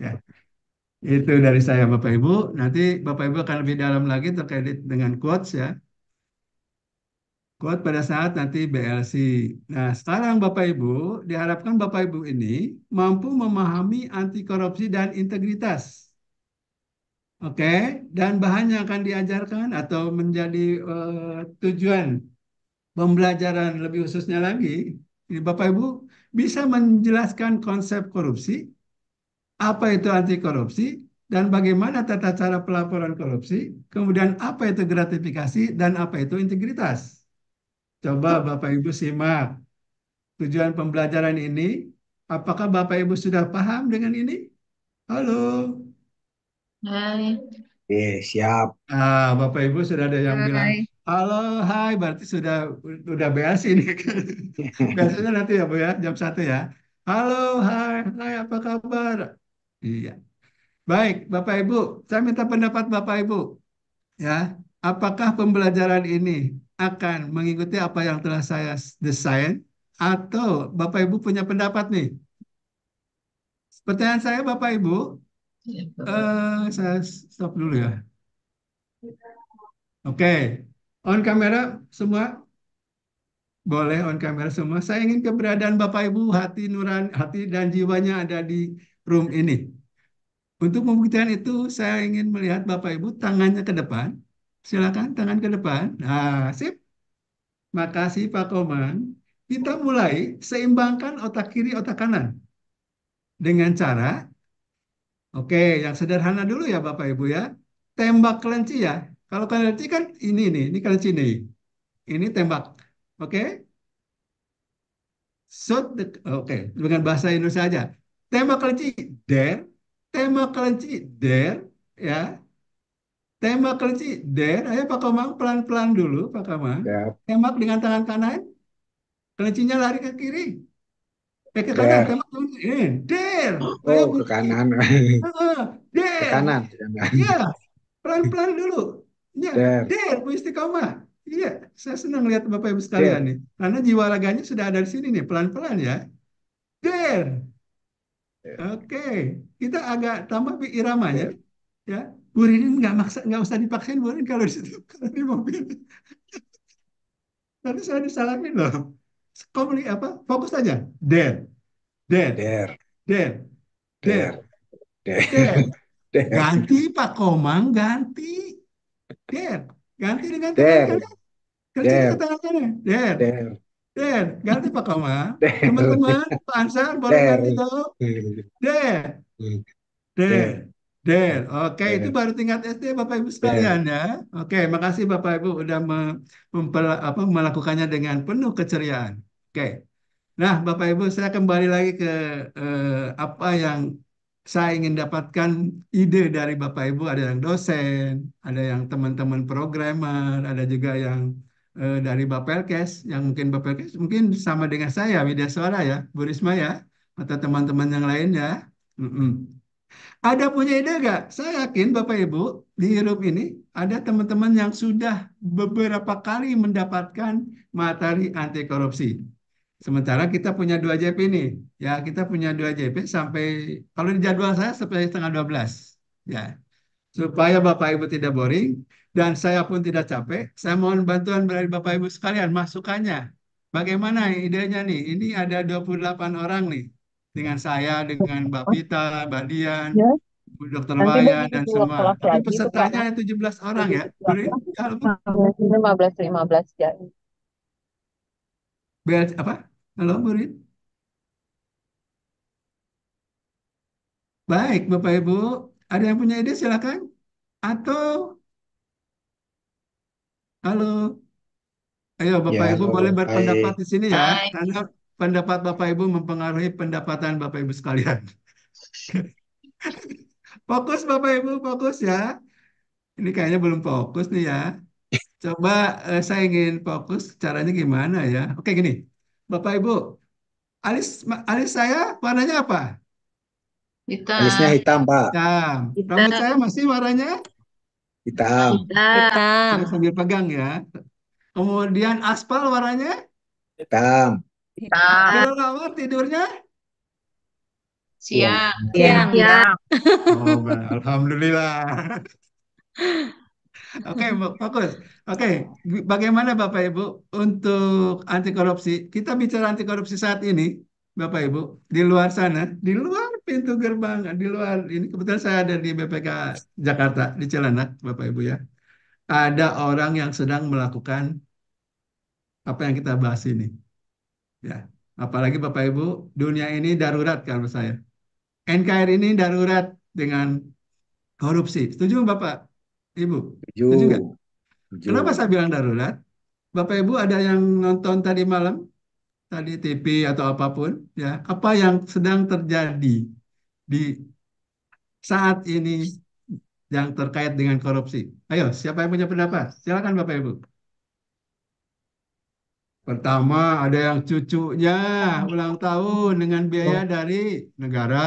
Ya, itu dari saya Bapak Ibu. Nanti Bapak Ibu akan lebih dalam lagi terkait dengan quotes ya. Quote pada saat nanti BLC. Nah, sekarang Bapak Ibu, diharapkan Bapak Ibu ini mampu memahami anti korupsi dan integritas. Oke, dan bahan yang akan diajarkan atau menjadi tujuan pembelajaran lebih khususnya lagi, ini Bapak Ibu bisa menjelaskan konsep korupsi, apa itu anti korupsi, dan bagaimana tata cara pelaporan korupsi, kemudian apa itu gratifikasi, dan apa itu integritas. Coba Bapak Ibu simak tujuan pembelajaran ini. Apakah Bapak Ibu sudah paham dengan ini? Halo. Hai. Oke, siap. Bapak Ibu sudah ada yang bilang, Hai. halo, hai, berarti sudah BLC ini. Biasanya nanti ya Bu ya, jam 1 ya. Halo, hai, hai, apa kabar? Iya. Baik, Bapak Ibu, saya minta pendapat Bapak Ibu ya. Apakah pembelajaran ini akan mengikuti apa yang telah saya desain atau Bapak Ibu punya pendapat nih? Pertanyaan saya Bapak Ibu, saya stop dulu ya. Oke, on kamera semua. Boleh on kamera semua. Saya ingin keberadaan Bapak Ibu, hati nurani, hati dan jiwanya ada di room ini. Untuk membuktikan itu, saya ingin melihat Bapak Ibu tangannya ke depan. Silakan tangan ke depan. Nah, sip. Makasih Pak Komang. Kita mulai seimbangkan otak kiri, otak kanan dengan cara, oke, yang sederhana dulu ya Bapak Ibu ya. Tembak kelinci ya. Kalau kelinci kan ini nih, ini kelinci nih. Ini tembak. Oke. Oke, dengan bahasa Indonesia saja. Tema kelinci der, tema kelinci der, ya. Tema kelinci der. Ayo Pak Komang pelan-pelan dulu, Pak Komang. Siap. Tembak dengan tangan kanan, kelincinya lari ke kiri, ke kanan, Der. tembak dengan ini. Der. Ayo Oh, ke bunyi. kanan. Ke Der. kanan, ke kanan. Ya, pelan-pelan dulu. Ya, Der. der, Bu Istiqomah. Iya, saya senang lihat Bapak Ibu sekalian Der. nih. Karena jiwa raganya sudah ada di sini nih, pelan-pelan ya. Der. Oke, kita agak tambah iramanya, Der. ya. Bu Ririn nggak maksa, nggak usah dipaksain Bu Ririn kalau di situ, kalau di mobil. Nanti saya disalahin loh. Apa? Fokus aja. Der, der, Der. der, der, Der. Der. der. Der. Ganti Pak Komang, ganti. Der, ganti dengan tangan Der. kanan. Kerjain ke Der. tangan kanan. Der, Der. der, ganti Pak Komang. Der. Teman-teman, Pak Ansar boleh Der. ganti dong. Der. Der, Der. der. Oke, itu Der. baru tingkat SD Bapak Ibu sekalian Der. ya. Oke, makasih Bapak Ibu udah melakukannya dengan penuh keceriaan. Oke. Nah, Bapak Ibu, saya kembali lagi ke apa yang saya ingin dapatkan ide dari Bapak Ibu. Ada yang dosen, ada yang teman-teman programmer, ada juga yang dari Bapelkes, yang mungkin Bapelkes mungkin sama dengan saya, Widya Suara ya, Bu Risma ya, atau teman-teman yang lain ya. Mm-mm. Ada punya ide nggak? Saya yakin Bapak Ibu di Europe ini ada teman-teman yang sudah beberapa kali mendapatkan materi anti korupsi. Sementara kita punya 2 JP nih. Ya, kita punya 2 JP sampai, kalau di jadwal saya sampai setengah 12. Ya, supaya Bapak Ibu tidak boring dan saya pun tidak capek, saya mohon bantuan dari Bapak Ibu sekalian masukannya. Bagaimana idenya nih? Ini ada 28 orang nih. Dengan saya, dengan Mbak Vita, Mbak Dian, Ya, Bu Dokter nanti Wayan, begitu dan dua semua. kelas Tapi lagi itu Kak, pesertanya nanti 17 orang ya. begitu dua Boleh? kelas, Ya, 15 15 jam. apa? Halo, Bu Rin? Baik, Bapak Ibu. Ada yang punya ide silakan. Atau, halo. Ayo Bapak Ya, Ibu boleh halo. berpendapat Hai. di sini ya. Hai. Karena pendapat Bapak Ibu mempengaruhi pendapatan Bapak Ibu sekalian. Fokus Bapak Ibu, fokus ya. Ini kayaknya belum fokus nih ya. Coba saya ingin fokus caranya gimana ya. Oke gini. Bapak Ibu, alis saya warnanya apa? Alisnya Hitam. hitam, Pak. Hitam. Rambut Hitam. saya masih warnanya? Hitam. Hitam. Saya sambil pegang ya. Kemudian aspal warnanya? Hitam. Hitam. Kalau tidurnya? Siang. Siang. Ya, Oh, alhamdulillah. Oke, fokus. Oke, bagaimana Bapak Ibu untuk anti korupsi? Kita bicara anti korupsi saat ini, Bapak Ibu, di luar sana, di luar pintu gerbang, di luar ini kebetulan saya ada di BPK Jakarta di Cilandak, Bapak Ibu ya. Ada orang yang sedang melakukan apa yang kita bahas ini, ya. Apalagi Bapak Ibu, dunia ini darurat kalau saya. NKRI ini darurat dengan korupsi. Setuju Bapak Ibu? Setuju nggak? Tujuh. Kenapa Tujuh. saya bilang darurat? Bapak Ibu ada yang nonton tadi malam, tadi TV atau apapun, ya, apa yang sedang terjadi di saat ini yang terkait dengan korupsi? Ayo, siapa yang punya pendapat? Silakan Bapak Ibu. Pertama, ada yang cucunya ulang tahun dengan biaya dari negara.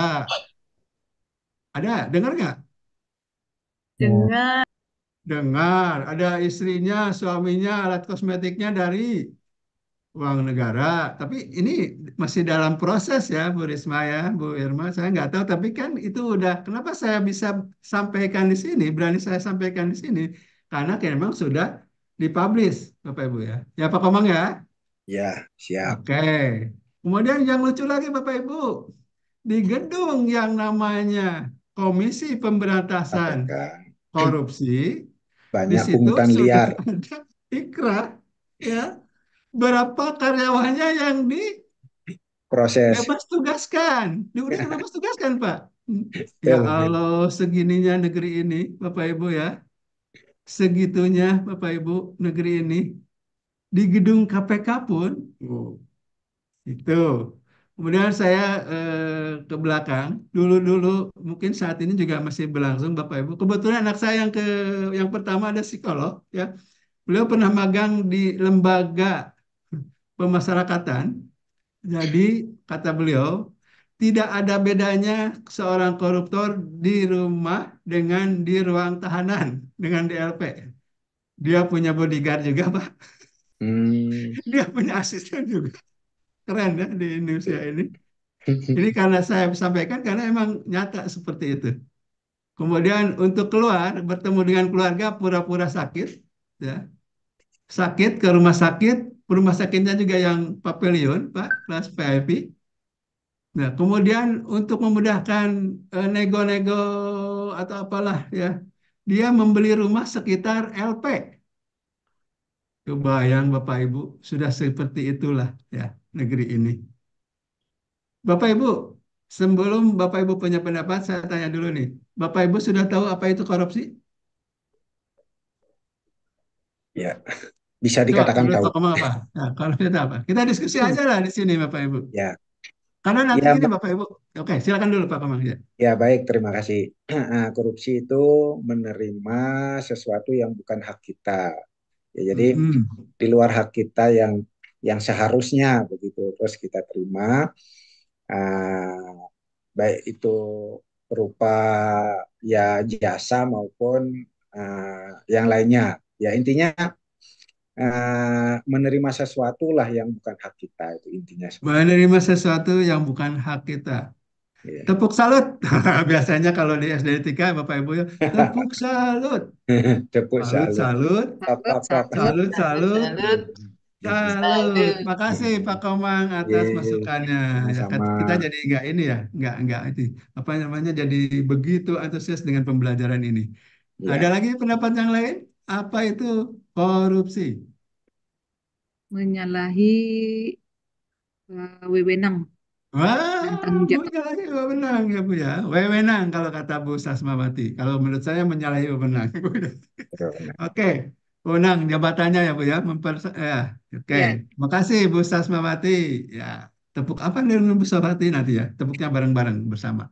Ada, dengar nggak? dengar. Dengar. Ada istrinya, suaminya, alat kosmetiknya dari uang negara. Tapi ini masih dalam proses ya, Bu Risma ya, Bu Irma. Saya nggak tahu. Tapi kan itu udah. Kenapa saya bisa sampaikan di sini? Berani saya sampaikan di sini karena kan memang sudah dipublish, Bapak Ibu ya. Ya Pak Komang ya. Ya, siap. Oke. Kemudian yang lucu lagi Bapak Ibu di gedung yang namanya Komisi Pemberantasan KPK. Korupsi, di Banyak situ pungutan sudah liar. ada ikrar ya berapa karyawannya yang Proses. bebas tugaskan. Udah dibebas tugaskan, Pak. Ya Betul. Allah, segininya negeri ini, Bapak Ibu ya. Segitunya, Bapak Ibu, negeri ini. Di gedung KPK pun, oh, itu. Kemudian saya ke belakang, dulu-dulu mungkin saat ini juga masih berlangsung, Bapak Ibu. Kebetulan anak saya yang pertama ada psikolog, ya. Beliau pernah magang di lembaga pemasyarakatan. Jadi kata beliau, tidak ada bedanya seorang koruptor di rumah dengan di ruang tahanan dengan DLP. Dia punya bodyguard juga, Pak. Hmm. Dia punya asisten juga. Keren ya di Indonesia ini. Ini karena saya sampaikan karena emang nyata seperti itu. Kemudian untuk keluar, bertemu dengan keluarga pura-pura sakit, ya. Sakit ke rumah sakitnya juga yang Pavilion, Pak, kelas VIP. Nah, kemudian untuk memudahkan nego-nego atau apalah ya, dia membeli rumah sekitar LP. Kebayang Bapak Ibu, sudah seperti itulah ya negeri ini. Bapak Ibu, sebelum Bapak Ibu punya pendapat, saya tanya dulu nih. Bapak Ibu sudah tahu apa itu korupsi? Ya, bisa Coba dikatakan menurut tahu. Pak Komang apa? Nah, korupsi itu apa? Kita diskusi aja lah di sini Bapak Ibu. Ya, Karena nanti ya, gini Bapak Ibu. Oke, silakan dulu Pak Komang ya. ya baik. Terima kasih. Korupsi itu menerima sesuatu yang bukan hak kita. Ya, jadi Mm-mm. di luar hak kita yang seharusnya begitu. Terus kita terima, baik itu berupa ya jasa maupun yang lainnya. Ya intinya menerima sesuatu lah yang bukan hak kita itu intinya seperti itu. Menerima sesuatu yang bukan hak kita. Ya. Tepuk salut. Biasanya kalau di SD 3 Bapak Ibu ya, tepuk salut. Tepuk Salut, salut. salut, Pap, pap, pap. salut, salut, salut. Makasih Pak Hmm. Komang atas Ye, masukannya. Ya, sama-sama. kita jadi nggak ini ya, nggak itu apa namanya jadi begitu antusias dengan pembelajaran ini. Ada Ya, lagi pendapat yang lain? Apa itu korupsi? Menyalahi wewenang dan Wah, tanggung jawab. menyalahi wewenang ya Bu ya. Wewenang kalau kata Bu Sasmawati. Kalau menurut saya menyalahi wewenang. betul. Oke, wewenang jabatannya ya Bu ya. Ya. Oke, Ya, makasih Bu Sasmawati. Ya, tepuk apa nih dengan Bu Sasmawati nanti ya? Tepuknya bareng-bareng bersama.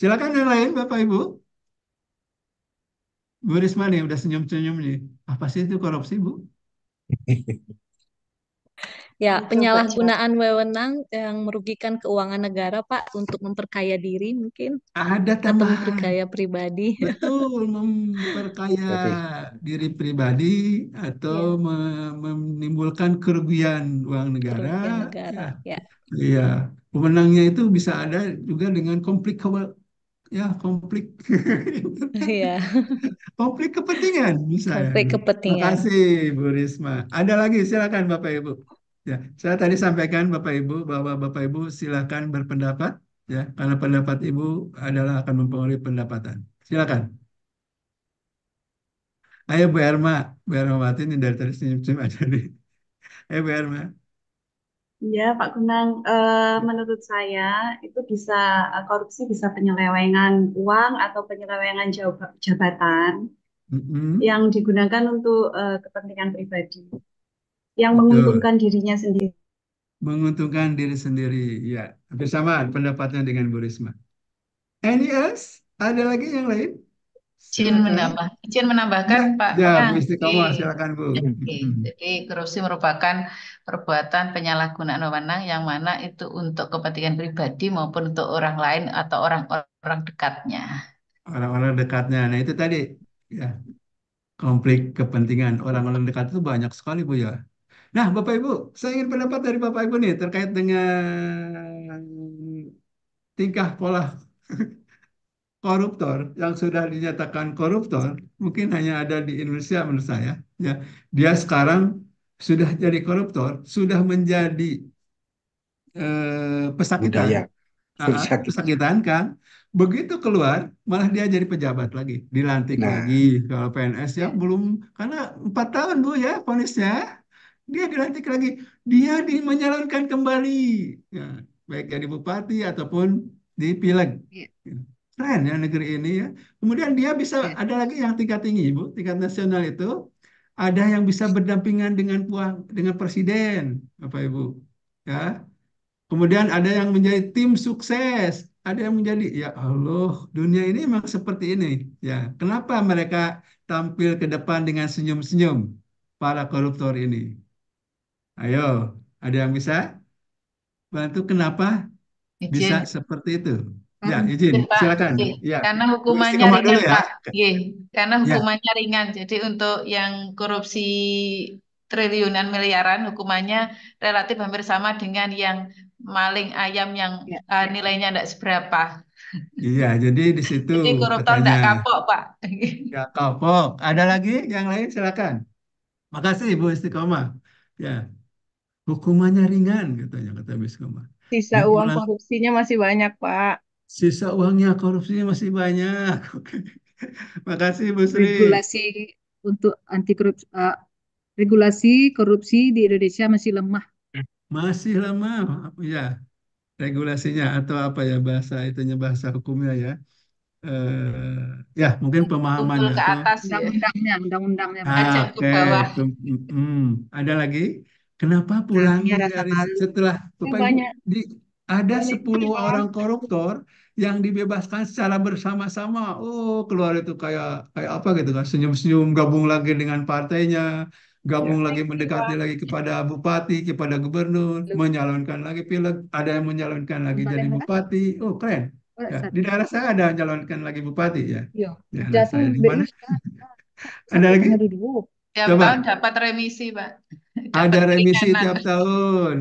Silakan yang lain Bapak Ibu. Bu Risma nih udah senyum-senyum nih. Apa sih itu korupsi Bu? Ya, coba. penyalahgunaan wewenang yang merugikan keuangan negara, Pak, untuk memperkaya diri mungkin Ada atau tambahan. memperkaya pribadi. Betul, memperkaya Berarti diri pribadi atau Ya, menimbulkan kerugian uang negara. kerugian Ya, negara. Ya, iya. Wewenangnya itu bisa ada juga dengan ya konflik Iya, konflik kepentingan bisa ya. konflik kepentingan. Makasih Bu Risma. Ada lagi silakan Bapak Ibu. Ya, saya tadi sampaikan Bapak Ibu bahwa Bapak Ibu silakan berpendapat ya, karena pendapat Ibu adalah akan mempengaruhi pendapatan. Silakan. Ayo Bu Erma Wati ini dari tadi senyum-senyum aja nih. Ayo Bu Erma. Ya, Pak Gunang, menurut saya itu bisa korupsi bisa penyelewengan uang atau penyelewengan jabatan Mm-mm. yang digunakan untuk kepentingan pribadi, yang Betul. menguntungkan dirinya sendiri. Menguntungkan diri sendiri. Ya, hampir sama pendapatnya dengan Bu Risma. Any else? Ada lagi yang lain? Silakan. Izin menambahkan Ya, Pak ya Bu Kunang. Istiqomah, silakan Bu. Oke, jadi korupsi merupakan perbuatan penyalahgunaan wewenang yang mana itu untuk kepentingan pribadi maupun untuk orang lain atau orang-orang dekatnya. Orang-orang dekatnya. Nah, itu tadi ya, konflik kepentingan. Orang-orang dekat itu banyak sekali Bu ya. Nah, Bapak Ibu, saya ingin pendapat dari Bapak Ibu nih terkait dengan tingkah pola koruptor yang sudah dinyatakan koruptor, mungkin hanya ada di Indonesia menurut saya. Ya, dia sekarang sudah jadi koruptor, sudah menjadi pesakitan, Budaya sakit. pesakitan kan. Begitu keluar, malah dia jadi pejabat lagi, dilantik lagi. Nah, Kalau PNS ya Ya. belum, karena 4 tahun Bu ya vonisnya, dia dilantik lagi, dia menyalonkan kembali, ya, baik jadi bupati ataupun di pileg. Iya. Keren ya negeri ini ya. Kemudian dia bisa Iya. ada lagi yang tingkat tinggi, Bu, tingkat nasional itu ada yang bisa berdampingan dengan presiden, Bapak Ibu. Ya. Kemudian ada yang menjadi tim sukses, ada yang menjadi ya Allah, dunia ini memang seperti ini. Ya, kenapa mereka tampil ke depan dengan senyum-senyum para koruptor ini? Ayo, ada yang bisa bantu kenapa bisa Izin. seperti itu? Ya, Hmm, izin, izin, Pak. silakan. Oke. Ya, Karena Bu hukumannya Istiqomah dulu ringan, ya. Pak. Oke. Karena Ya, hukumannya ringan. Jadi untuk yang korupsi triliunan miliaran, hukumannya relatif hampir sama dengan yang maling ayam yang Ya, ya. nilainya tidak seberapa. iya. Jadi di situ Jadi koruptor katanya tidak kapok, Pak. ya kapok. Ada lagi yang lain silakan. Makasih Bu Istiqomah. Ya, hukumannya ringan katanya kata Bu Istiqomah. Sisa uang Dipulang korupsinya masih banyak, Pak. sisa uangnya korupsinya masih banyak. Oke. Makasih Bu Sri. Regulasi untuk anti korupsi, regulasi korupsi di Indonesia masih lemah. Masih lama ya regulasinya atau apa ya bahasa itunya bahasa hukumnya ya. Ya mungkin Tumpul pemahamannya ke atau atas ya. Undang-undangnya Pak. Ajak ke oke. bawah. Ada lagi? Kenapa pulang Undangnya rasa dari malu. setelah Ini Bapak Ibu banyak di ada banyak 10 uang. orang koruptor yang dibebaskan secara bersama-sama. Oh, keluar itu kayak kayak apa gitu kan? Senyum-senyum gabung lagi dengan partainya, Ya, gabung lagi thank you, mendekati Pak. lagi kepada bupati, kepada gubernur, menyalonkan lagi pileg, ada yang menyalonkan lagi Tempat jadi yang mana? bupati. Oh, keren. Oh, Ya, di satu. daerah saya ada yang menyalonkan lagi bupati ya. Iya. Daerah Jatuh saya di BI mana? Ada satu lagi? tengah duduk. Tiap tahun Coba. dapat remisi, Pak. Ada Dapat remisi keringanan. tiap tahun.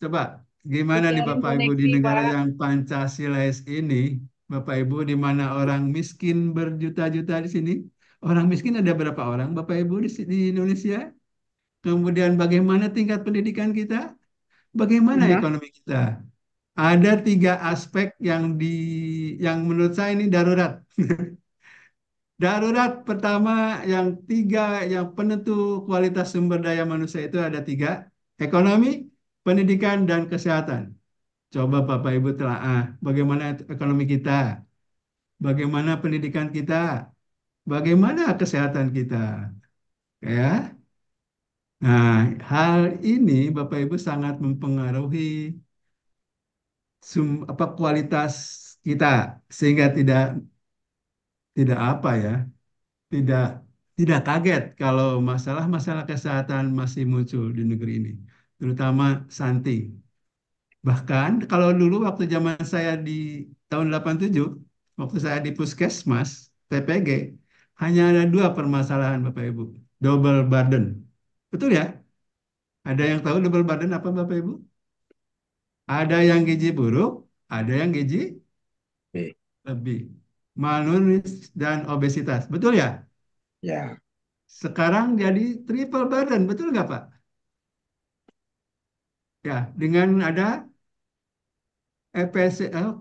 Coba gimana nih Dijalin Bapak Ibu di koneksi, negara Pak. yang Pancasilais ini, Bapak Ibu di mana orang miskin berjuta-juta di sini. Orang miskin ada berapa orang Bapak Ibu di Indonesia? Kemudian bagaimana tingkat pendidikan kita? Bagaimana Rendah. ekonomi kita? Ada 3 aspek yang menurut saya ini darurat. Darurat pertama yang yang penentu kualitas sumber daya manusia itu ada 3, ekonomi, pendidikan, dan kesehatan. Coba Bapak Ibu telaah bagaimana ekonomi kita, bagaimana pendidikan kita, bagaimana kesehatan kita. Ya, nah hal ini Bapak Ibu sangat mempengaruhi kualitas kita sehingga tidak tidak apa ya tidak tidak kaget kalau masalah-masalah kesehatan masih muncul di negeri ini, terutama stunting. Bahkan kalau dulu waktu zaman saya di tahun 87, waktu saya di Puskesmas, PPG, hanya ada 2 permasalahan Bapak Ibu. Double burden. Betul ya? Ada yang tahu double burden apa Bapak Ibu? Ada yang gizi buruk, ada yang gizi B. lebih. Malnutrisi dan obesitas. Betul ya? Ya, Sekarang jadi triple burden. Betul nggak, Pak? Ya, dengan ada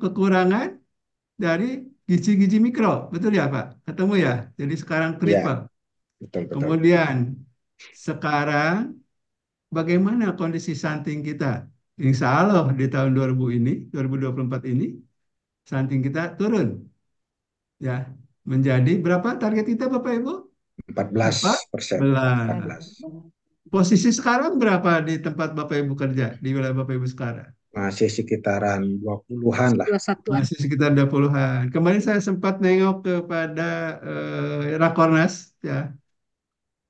kekurangan dari gizi-gizi mikro. Betul ya, Pak? Ketemu ya? Jadi sekarang ya, triple. betul-betul. Kemudian sekarang bagaimana kondisi stunting kita? Insya Allah di tahun 2000 ini, 2024 ini, stunting kita turun. Ya, menjadi berapa target kita, Bapak Ibu? 14%. 14. Posisi sekarang berapa di tempat Bapak Ibu kerja, di wilayah Bapak Ibu sekarang? Masih sekitaran 20-an lah. 21-an. Masih sekitar 20-an. Kemarin saya sempat nengok kepada Rakornas, ya.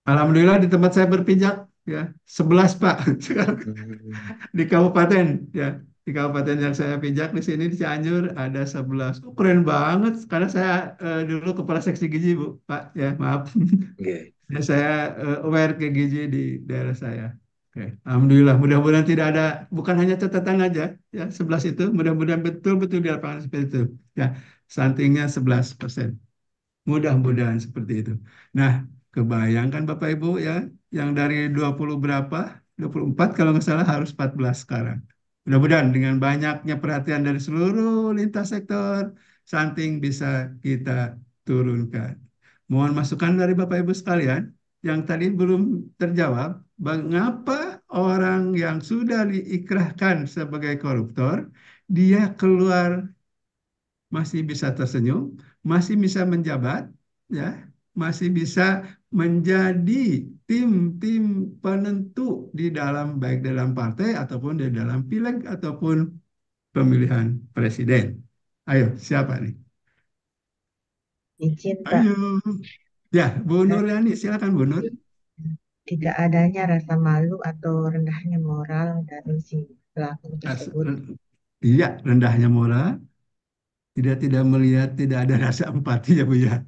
Alhamdulillah di tempat saya berpijak, ya, 11 Pak. Sekarang Hmm, di kabupaten, ya. Di kabupaten yang saya pijak di sini di Cianjur ada 11. Oh, keren banget karena saya dulu kepala seksi gizi, Bu, Pak, ya, maaf. oke. Ya, saya aware ke gizi di daerah saya. Oke, Alhamdulillah. Mudah-mudahan tidak ada, bukan hanya catatan aja, ya, 11 itu. Mudah-mudahan betul-betul di lapangan seperti itu. Ya, stuntingnya 11%. Mudah-mudahan seperti itu. Nah, kebayangkan Bapak Ibu ya, yang dari 20 berapa, 24 kalau nggak salah harus 14 sekarang. Mudah-mudahan dengan banyaknya perhatian dari seluruh lintas sektor, stunting bisa kita turunkan. Mohon masukan dari Bapak Ibu sekalian, yang tadi belum terjawab, mengapa orang yang sudah diikrahkan sebagai koruptor, dia keluar masih bisa tersenyum, masih bisa menjabat, ya, masih bisa menjadi tim-tim penentu di dalam baik dalam partai ataupun di dalam pileg ataupun pemilihan presiden. Ayo, siapa nih? Izin, Pak. Ayo. Ya, Bu Dan Nuryani, silakan Bu Nur. tidak adanya rasa malu atau rendahnya moral dari si pelaku tersebut. Iya, rendahnya moral, tidak melihat, tidak ada rasa empati ya Bu ya.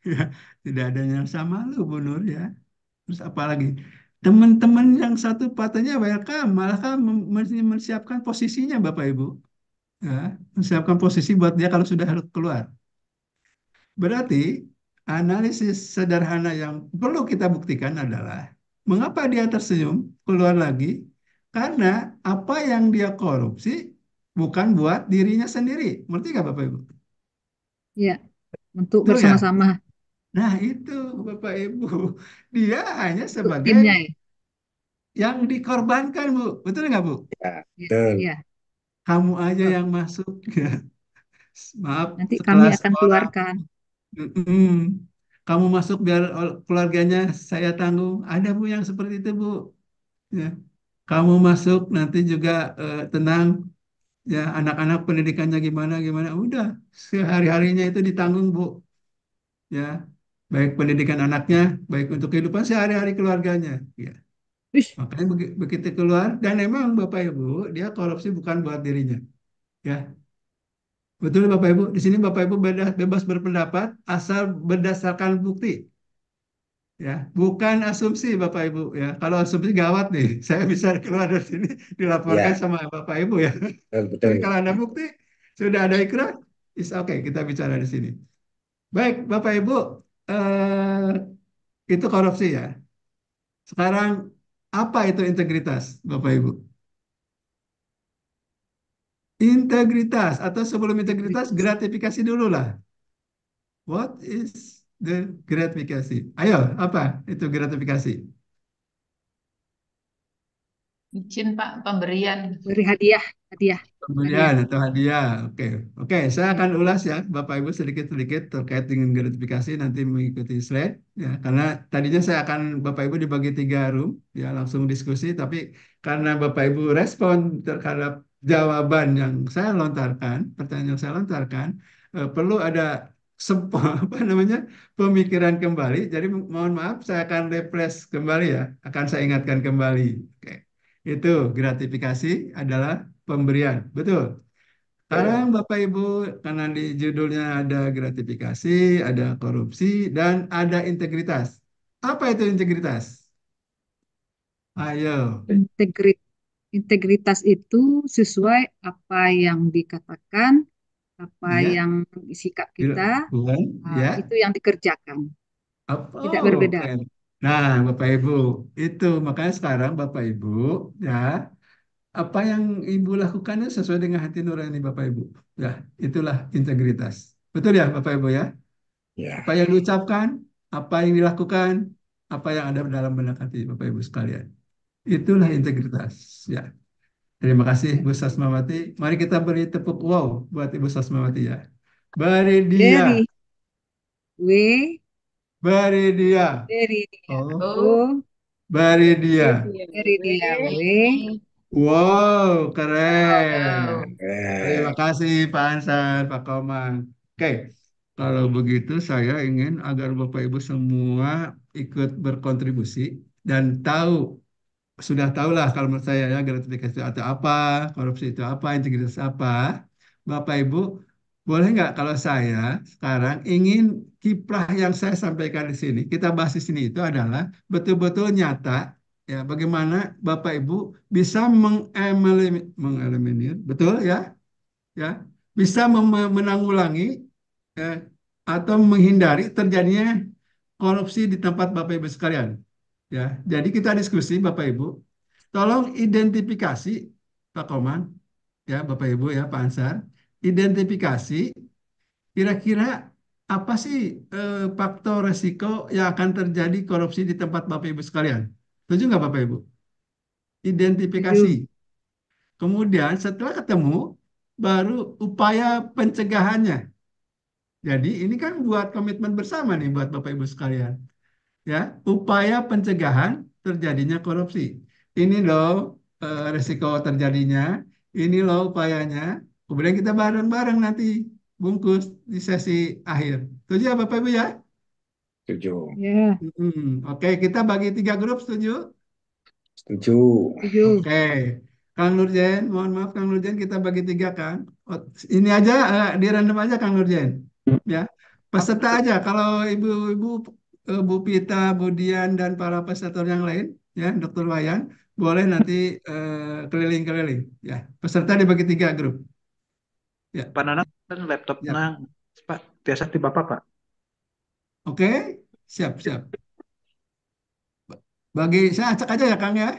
Ya, tidak adanya rasa malu Bu Nur ya. Terus apalagi teman-teman yang satu partainya welcome, malah kan menyiapkan posisinya Bapak Ibu, ya, menyiapkan posisi buat dia kalau sudah keluar. Berarti analisis sederhana yang perlu kita buktikan adalah mengapa dia tersenyum keluar lagi? Karena apa yang dia korupsi bukan buat dirinya sendiri. Ngerti nggak Bapak Ibu? Ya, untuk Betul ya? bersama-sama Nah itu Bapak Ibu, dia hanya untuk sebagai timnya ya. yang dikorbankan Bu. Betul nggak Bu? Ya, Ya, betul. ya. Kamu aja Betul. yang masuk ya. Maaf, Nanti kami sekelas akan orang. keluarkan. Mm-mm. Kamu masuk biar keluarganya saya tanggung. Ada Bu yang seperti itu Bu. Ya. Kamu masuk nanti juga tenang. Ya anak-anak pendidikannya gimana gimana. Udah sehari-harinya itu ditanggung Bu. Ya baik pendidikan anaknya, baik untuk kehidupan sehari-hari keluarganya. Ya. Wih, Makanya begitu keluar dan emang Bapak Ibu dia korupsi bukan buat dirinya. Ya betul Bapak Ibu. Di sini Bapak Ibu bebas berpendapat asal berdasarkan bukti. Ya, bukan asumsi Bapak Ibu ya. Kalau asumsi gawat nih, saya bisa keluar dari sini dilaporkan Ya, sama Bapak Ibu ya. betul, Tapi betul. kalau ada bukti, sudah ada ikrar, is oke kita bicara di sini. Baik, Bapak Ibu, itu korupsi ya. Sekarang apa itu integritas, Bapak Ibu? Integritas atau sebelum integritas integritas. gratifikasi dulu lah. What is the gratifikasi? Ayo, apa itu gratifikasi? Izin Pak, pemberian. Beri hadiah, hadiah, hadiah. Pembelian atau hadiah. Oke, oke. Saya Ya. akan ulas ya, Bapak Ibu sedikit-sedikit terkait dengan gratifikasi nanti mengikuti slide ya. Karena tadinya saya akan Bapak Ibu dibagi 3 room ya langsung diskusi. Tapi karena Bapak Ibu respon terhadap jawaban yang saya lontarkan, pertanyaan yang saya lontarkan, perlu ada apa namanya pemikiran kembali. Jadi mohon maaf, saya akan refresh kembali ya, akan saya ingatkan kembali. Oke, itu gratifikasi adalah pemberian. Betul. Sekarang Betul. Bapak Ibu, karena di judulnya ada gratifikasi, ada korupsi, dan ada integritas. Apa itu integritas? Ayo. Integrit, integritas itu sesuai apa yang dikatakan, apa Ya, yang sikap kita, dilakukan, ya. itu yang dikerjakan, tidak Oh, berbeda. keren. Nah, Bapak Ibu, itu makanya sekarang Bapak Ibu, ya, apa yang Ibu lakukan itu sesuai dengan hati nurani Bapak Ibu. Ya, itulah integritas. Betul ya, Bapak Ibu ya? Ya, Apa yang diucapkan, apa yang dilakukan, apa yang ada dalam benak hati Bapak Ibu sekalian. Itulah Ya. integritas. Ya, terima kasih Bu Sasmawati. Mari kita beri tepuk wow buat Ibu Sasmawati ya. Beri dia, Dari W, beri dia. dari dia Oh, O, beri dia. Dia dari dia W, Wow, Wow. keren. Terima keren. kasih Pak Ansar, Pak Komang. Oke, kalau begitu saya ingin agar Bapak Ibu semua ikut berkontribusi dan tahu, sudah tahu lah kalau menurut saya ya gratifikasi itu atau apa, korupsi itu apa, integritas apa. Bapak Ibu, boleh nggak kalau saya sekarang ingin kiprah yang saya sampaikan di sini, kita bahas di sini itu adalah betul-betul nyata, ya bagaimana Bapak Ibu bisa mengeliminir, betul ya, ya, bisa menanggulangi eh, atau menghindari terjadinya korupsi di tempat Bapak Ibu sekalian. Ya, jadi kita diskusi Bapak Ibu. Tolong identifikasi Pak Komang, ya Bapak Ibu ya Pak Ansar, identifikasi kira-kira apa sih faktor resiko yang akan terjadi korupsi di tempat Bapak Ibu sekalian? Setuju nggak Bapak Ibu? Identifikasi. tujuh. Kemudian setelah ketemu, baru upaya pencegahannya. Jadi ini kan buat komitmen bersama nih buat Bapak Ibu sekalian. Ya, upaya pencegahan terjadinya korupsi. Ini loh resiko terjadinya, ini loh upayanya. Kemudian kita bareng-bareng nanti bungkus di sesi akhir. Setuju ya Bapak Ibu ya? Setuju. Ya, Oke, kita bagi 3 grup, setuju? Setuju. tujuh. Oke, Kang Nurjen, mohon maaf Kang Nurjen, kita bagi 3 Kang. Oh, ini aja di random aja Kang Nurjen. Ya, peserta aja. Kalau ibu-ibu, Bu Pita, Bu Dian, dan para peserta yang lain, ya, Dokter Wayan, boleh nanti keliling-keliling. Ya, peserta dibagi 3 grup. Ya, Pak Nanang kan laptop ya. nang Pak biasa di Bapak Pak. Oke, siap, siap. Bagi saya acak aja ya Kang ya.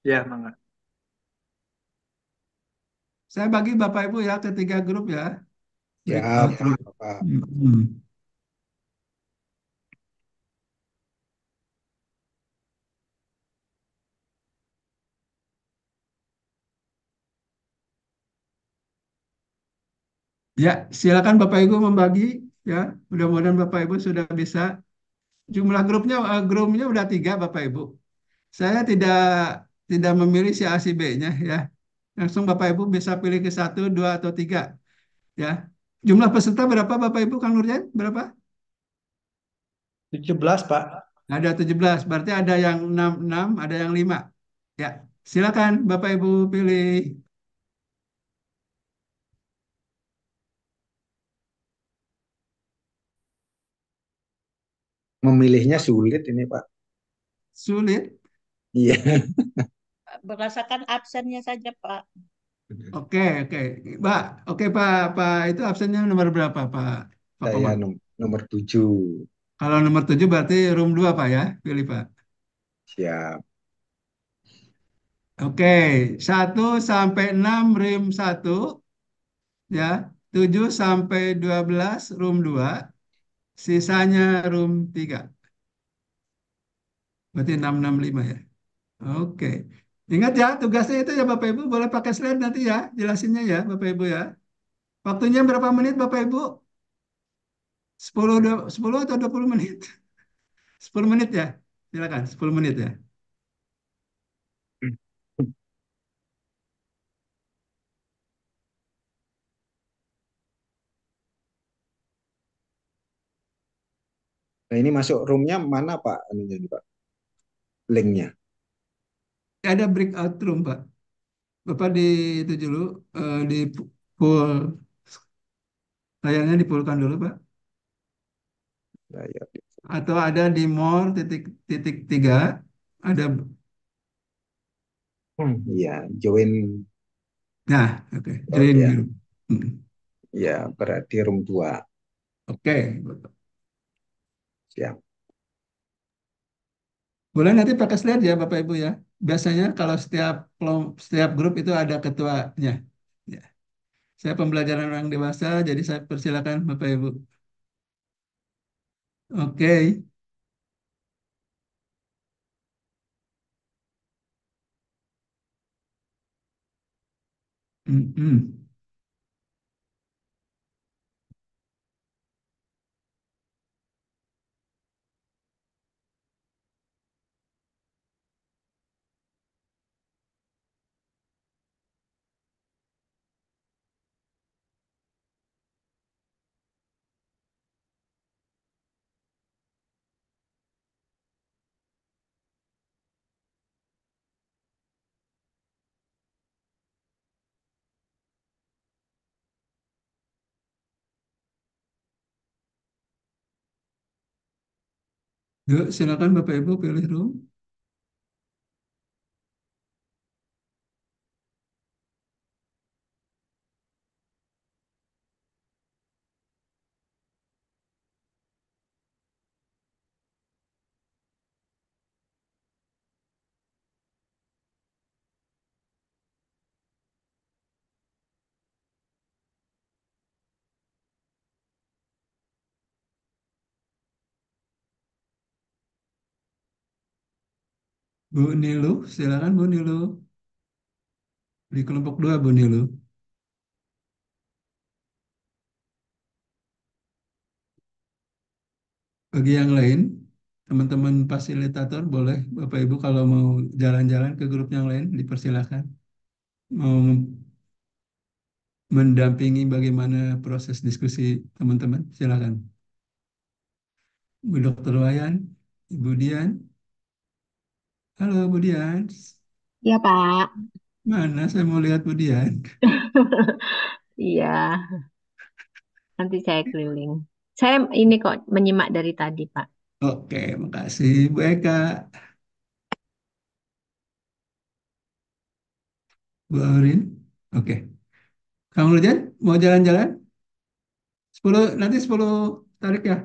Ya, mangga. Saya bagi Bapak Ibu ya ke 3 grup ya. Siap, Breakout Pak. room. Pak. Hmm. Ya, silakan Bapak Ibu membagi ya. Mudah-mudahan Bapak Ibu sudah bisa. Jumlah grupnya udah 3 Bapak Ibu. Saya tidak memilih si A si B-nya ya. Langsung Bapak Ibu bisa pilih ke 1, 2, atau 3 ya. Jumlah peserta berapa Bapak Ibu Kang Nurjan? Berapa? 17 Pak. Ada 17. Berarti ada yang 6, ada yang 5. Ya, silakan Bapak Ibu pilih. Memilihnya sulit ini, Pak. Sulit. Iya, Berdasarkan absennya saja, Pak. Oke, oke. Pak, oke Pak, Pak itu absennya nomor berapa Pak? Pak saya Komang. nomor 7. Kalau nomor 7 berarti room 2 Pak ya, pilih Pak. Siap. Oke, 1 sampai 6 room 1 ya, 7 sampai 12 room 2, sisanya room 3. Berarti 665 ya. Oke. Ingat ya, tugasnya itu ya Bapak Ibu, boleh pakai slide nanti ya, jelasinnya ya Bapak Ibu ya. Waktunya berapa menit Bapak Ibu? 10 atau 20 menit? 10 menit ya. Silakan, 10 menit ya. Nah, ini masuk roomnya mana, Pak? Anunya nih, Pak. Linknya. Ada breakout room Pak. Bapak di itu dulu, di full, layarnya dipulkan dulu Pak. Saya Atau ada di more titik titik 3, ada Iya, join Nah, oke, oh, join ya, group. Hmm. ya berarti room 2. Oke, Siap. boleh nanti pakai slide ya Bapak Ibu ya. Biasanya kalau setiap grup itu ada ketuanya. Ya. Saya pembelajaran orang dewasa, jadi saya persilakan Bapak Ibu. Oke. Mm-mm. Yuk, silakan Bapak Ibu pilih room. Bu Nilu, silakan Bu Nilu. Di kelompok 2 Bu Nilu. Bagi yang lain, teman-teman fasilitator boleh Bapak Ibu kalau mau jalan-jalan ke grup yang lain dipersilakan. Mau mendampingi bagaimana proses diskusi teman-teman, silakan. Bu Dokter Wayan, Ibu Dian. Halo Bu Dian. Iya, Pak. Mana saya mau lihat Bu Dian. Iya, nanti saya keliling. Saya ini kok menyimak dari tadi, Pak. Oke, makasih Bu Eka, Bu Aurin. Oke. Kang Nurjan, mau jalan-jalan? 10 nanti 10 tarik ya.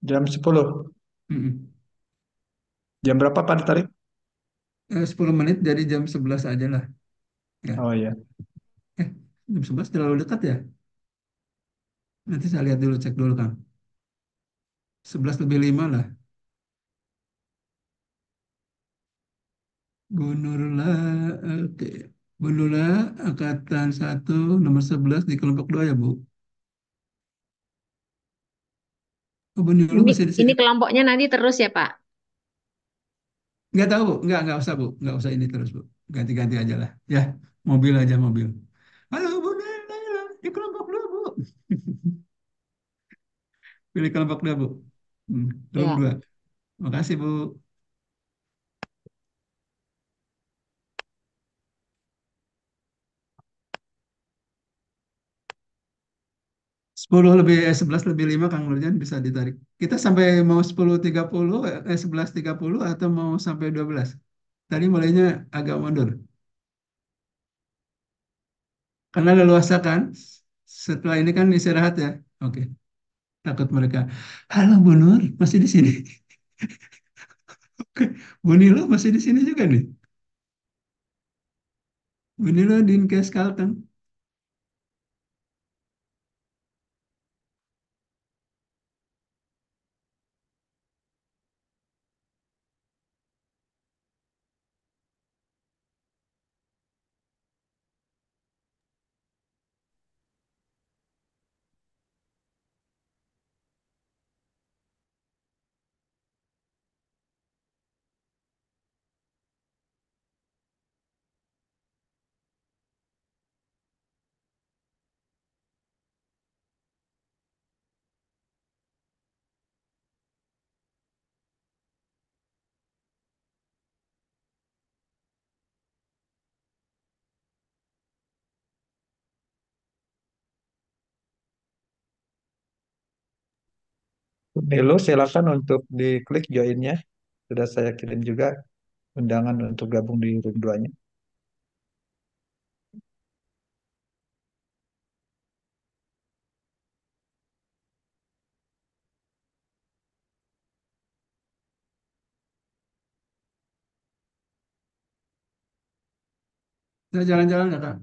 Jam 10. Mm-mm. Jam berapa Pak ditarik? 10 menit jadi jam 11 aja lah. Ya. Oh iya. Eh, jam 11 terlalu dekat ya? Nanti saya lihat dulu, cek dulu Kang. 11 lebih 5 lah. Bu Nurula, oke. Bu Nurula, Angkatan 1, nomor 11 di kelompok 2 ya, Bu. Oh, Bu Nurula Ini masih di ini sini. kelompoknya nanti terus ya, Pak. Nggak tahu, Bu. Nggak usah, Bu. Nggak usah ini terus, Bu. Ganti-ganti aja lah. Ya, mobil aja, mobil. Halo, Bu Nurula, di kelompok 2, Bu. Pilih kelompok 2, Bu. Room Ya. 2. Makasih, Bu. 11 lebih 5 Kang Nurjan bisa ditarik. Kita sampai mau 10.30, 11.30 atau mau sampai 12. Tadi mulainya agak mundur. Karena leluasa kan. Setelah ini kan istirahat ya. Oke. Takut mereka. Halo Bu Nur, masih di sini. Oke. Bu Nilo masih di sini juga nih. Bu Nilo Dinkes Kalteng. Nilo silakan untuk diklik joinnya. Sudah saya kirim juga. undangan untuk gabung di room 2-nya. Saya jalan-jalan ya Kak.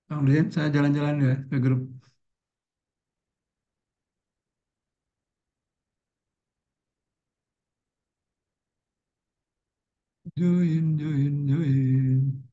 Bang Dian, saya jalan-jalan ya ke grup. Join, join, join.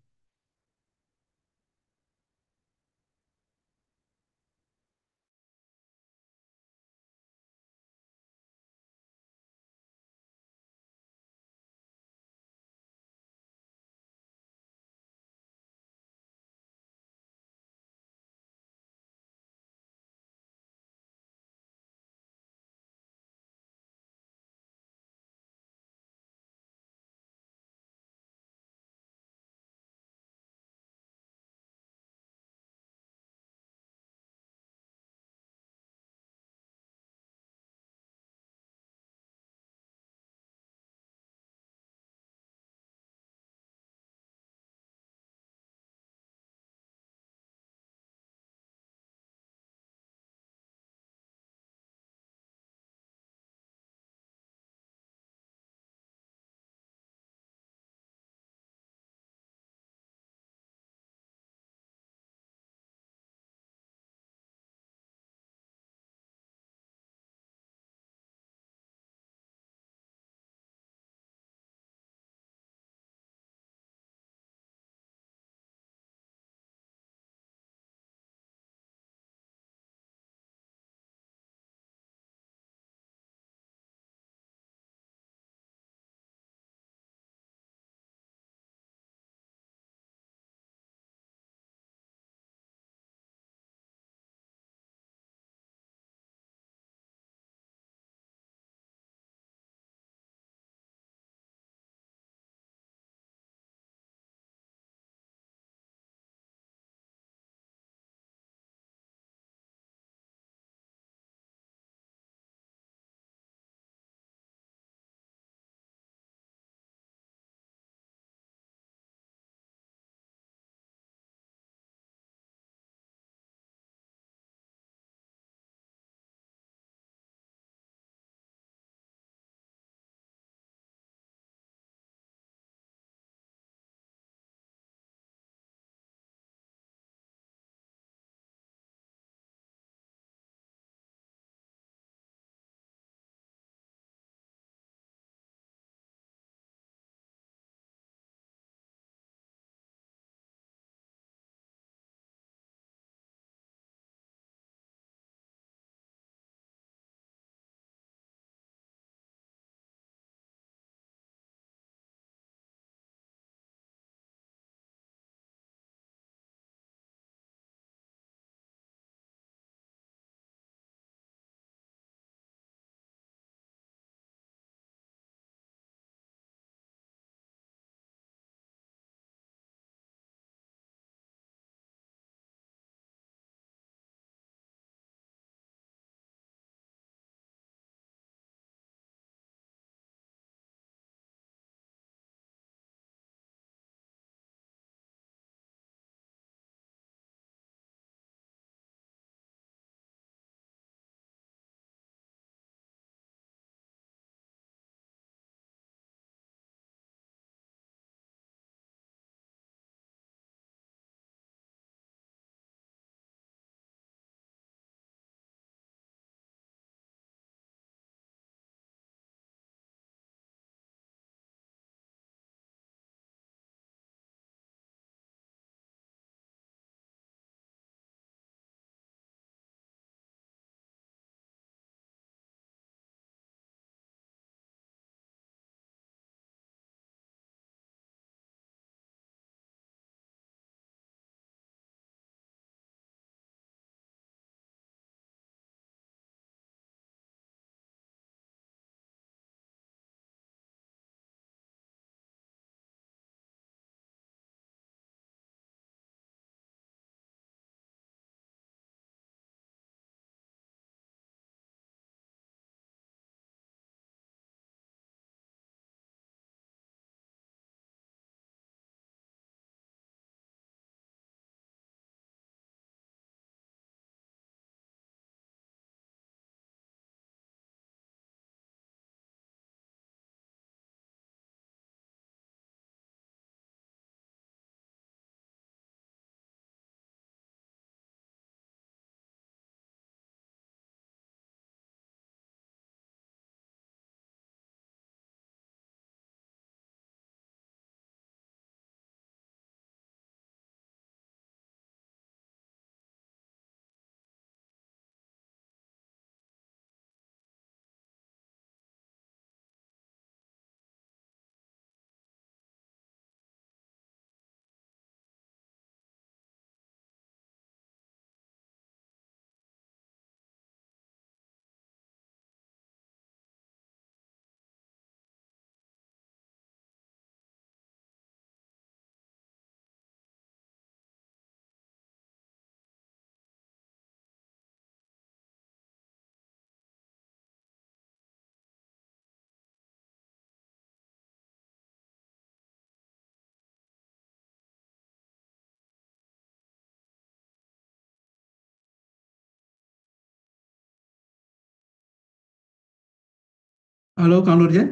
Halo, Kang Nurjan,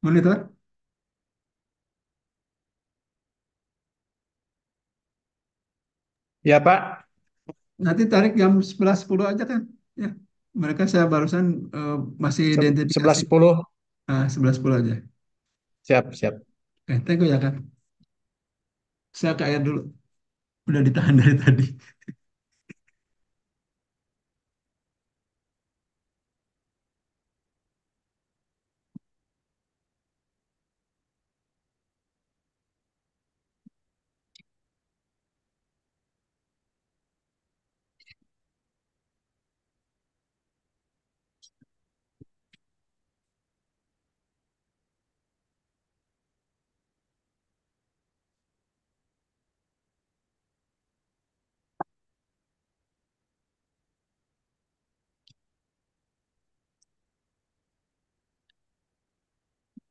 monitor. Ya Pak, Nanti tarik jam 11.10 aja kan? Ya, mereka saya barusan masih sebelas identifikasi. sepuluh 11.10 aja. siap siap. Thank you ya kan. Saya ke air dulu. Udah ditahan dari tadi.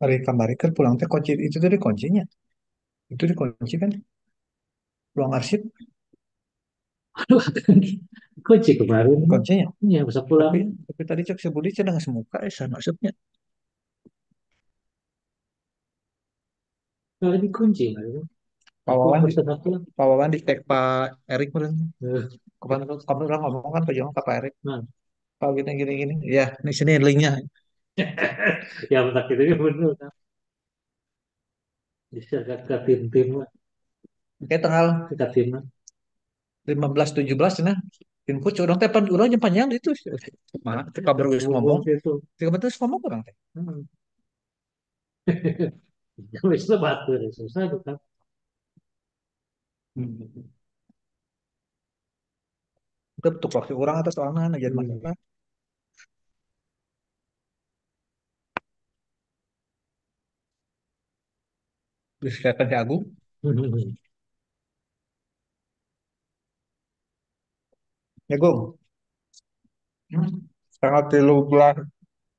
Hari kemarin kan pulang teh kunci itu tuh kuncinya. Itu dikunci kan ruang arsip Aduh, kunci kemarin mah. kuncinya. Ya, bisa pulang. Tapi tadi cek si Budi cenah semuka sama arsipnya. Kalau ini kunci, kan? Pak Aku Wawan di pesan aku. Pak Wawan di tag Pak Erik kemarin. Eh, Kapan kapan orang ngomong kan Pak Jong ke Pak Erik. Nah, Pak gini gini gini. Ya, ini sini linknya. ya benar itu ya benar kan. Bisa ke tim-tim lah, Kayak tanggal ke tim lah. 15 17 nah. Info curang teh pan urang jeung panjang itu. Mana kabar geus ngomong. Gitu. Tiga menit ngomong kurang teh. Hmm. Ya, wis lah batur, susah itu kan. Hmm. Itu tuh waktu orang atas soalnya aja Hmm. masalah. Terus kelihatan si Agung. Hmm. Ya Gung.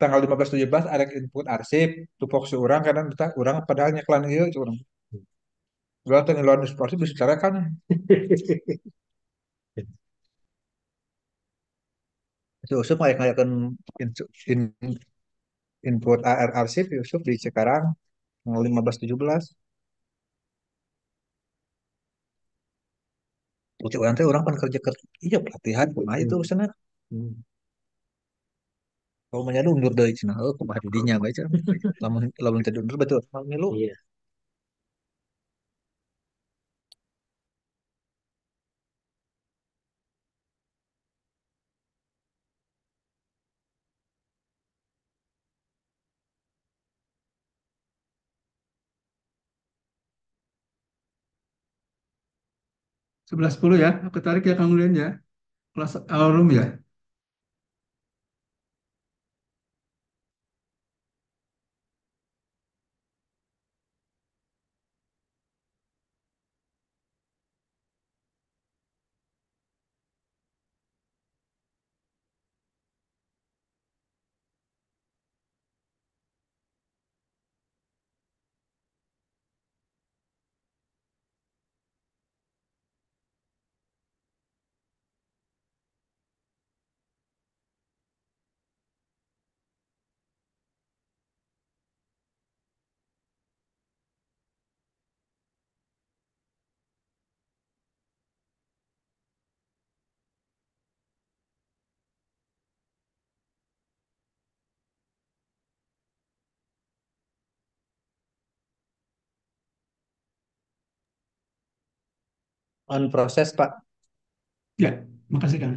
Tanggal 15 17 ada input arsip tupoksi orang kadang kita orang padahal nyeklan ieu orang. Gua teh ngeluarin arsip bisa cara kan. Si Yusuf ngayak-ngayakeun in- input AR arsip Yusuf di sekarang tanggal 15 17. Ucap orang teh orang kan kerja kerja iya pelatihan kumaha itu Hmm. urusanna. Hmm. Kalau menyadu undur deui cenah heuh kumaha didinya bae cenah. Lamun lamun teu diundur betul ngilu. Iya. Sebelas sepuluh ya. Aku tarik ya Kang Nurjan ya. Kelas room ya. On proses Pak. Ya, makasih Kang.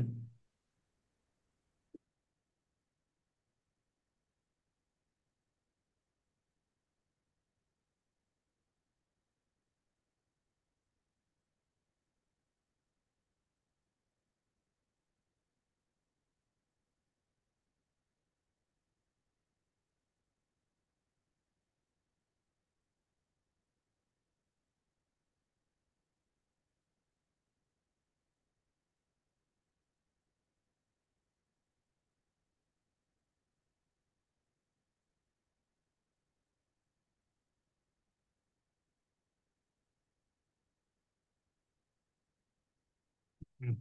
Hmm.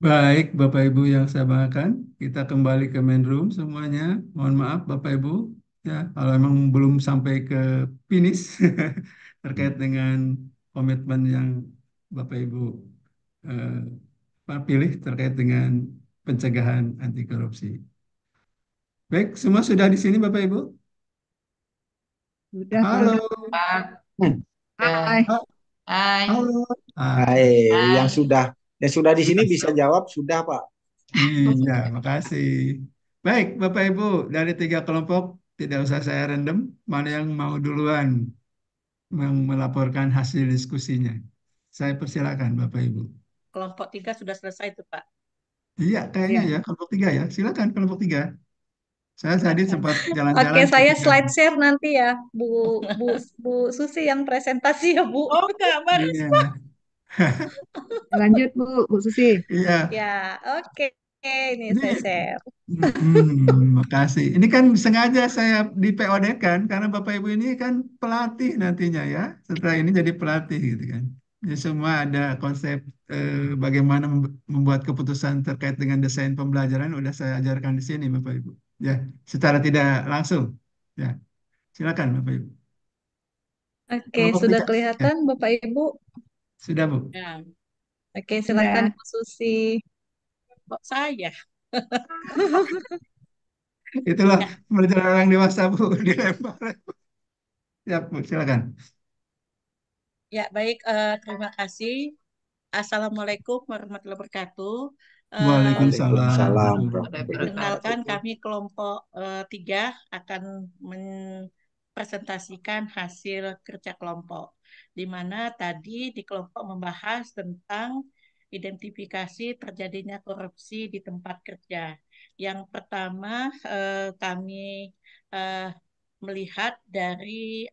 Baik, Bapak Ibu yang saya banggakan, kita kembali ke main room semuanya. Mohon maaf Bapak Ibu, ya kalau emang belum sampai ke finish terkait dengan komitmen yang Bapak Ibu pilih terkait dengan pencegahan anti korupsi. Baik, semua sudah di sini Bapak Ibu? Sudah, Halo, Pak. Pak. Hmm. Ya. Hai. Hai. halo. Hai, yang Hai. sudah di sini bisa jawab sudah, Pak. Iya, makasih. Baik, Bapak Ibu, dari tiga kelompok, tidak usah saya random, mana yang mau duluan melaporkan hasil diskusinya. Saya persilakan, Bapak Ibu. Kelompok 3 sudah selesai tuh, Pak. Iya, kayaknya Ya. ya, kelompok tiga ya. Silakan, kelompok tiga. Saya tadi Silakan. sempat Oke, jalan-jalan ke saya tiga. slide share nanti ya, Bu Bu Bu Susi yang presentasi ya, Bu. Oh, Kak Baris. Iya, Lanjut, Bu Susi. iya. Ya, oke. Ini Ini, saya share. makasih. Ini kan sengaja saya di POD kan, karena Bapak Ibu ini kan pelatih nantinya ya. Setelah ini jadi pelatih gitu kan. Jadi semua ada konsep bagaimana membuat keputusan terkait dengan desain pembelajaran udah saya ajarkan di sini Bapak Ibu. Ya, secara tidak langsung. Ya, silakan Bapak Ibu. Oke, Kelompok sudah tiga, ya, kelihatan Bapak Ibu? sudah Bu. Ya, Oke, silakan Sudah. Bu Susi. kok saya? Itulah Ya, pembelajaran orang dewasa Bu, dilempar. Ya Bu, silakan. ya baik. Terima kasih. Assalamualaikum warahmatullahi wabarakatuh. Eh, Waalaikumsalam Waalaikumsalam warahmatullahi warahmatullahi Perkenalkan, Wabarakatuh. wabarakatuh. kami kelompok 3 akan mempresentasikan hasil kerja kelompok, di mana tadi di kelompok membahas tentang identifikasi terjadinya korupsi di tempat kerja. Yang pertama, kami eh, melihat dari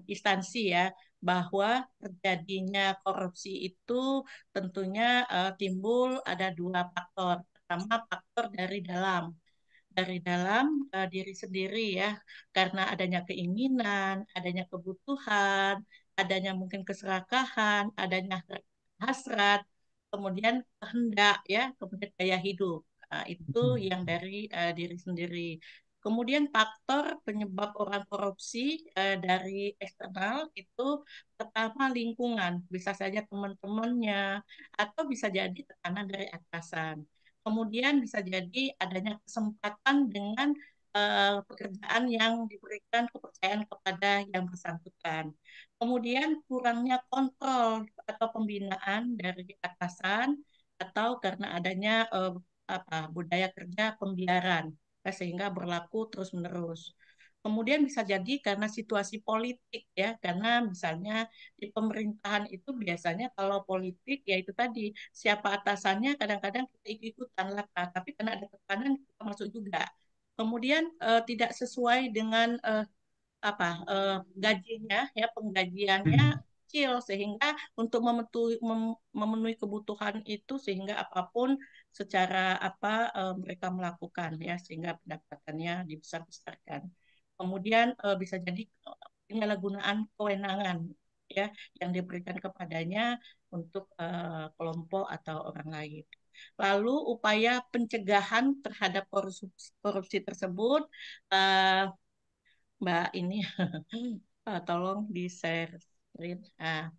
instansi ya, bahwa terjadinya korupsi itu tentunya timbul ada dua faktor. Pertama, faktor dari dalam diri sendiri ya, karena adanya keinginan, adanya kebutuhan, adanya mungkin keserakahan, adanya hasrat, kemudian kehendak ya, kemudian gaya hidup. Itu yang dari diri sendiri. Kemudian faktor penyebab orang korupsi dari eksternal itu pertama lingkungan, bisa saja teman-temannya, atau bisa jadi tekanan dari atasan. Kemudian bisa jadi adanya kesempatan dengan pekerjaan yang diberikan kepercayaan kepada yang bersangkutan. Kemudian kurangnya kontrol atau pembinaan dari atasan atau karena adanya budaya kerja pembiaran sehingga berlaku terus-menerus. Kemudian bisa jadi karena situasi politik ya, karena misalnya di pemerintahan itu biasanya kalau politik ya itu tadi siapa atasannya kadang-kadang kita ikut-ikutan lah, tapi karena ada tekanan kita masuk juga. Kemudian tidak sesuai dengan gajinya ya, penggajiannya kecil sehingga untuk memenuhi kebutuhan itu sehingga apapun secara mereka melakukan ya sehingga pendapatannya dibesar-besarkan. Kemudian bisa jadi penyalahgunaan kewenangan ya yang diberikan kepadanya untuk kelompok atau orang lain. Lalu upaya pencegahan terhadap korupsi tersebut, eh, Mbak ini tolong di share screen. Ya.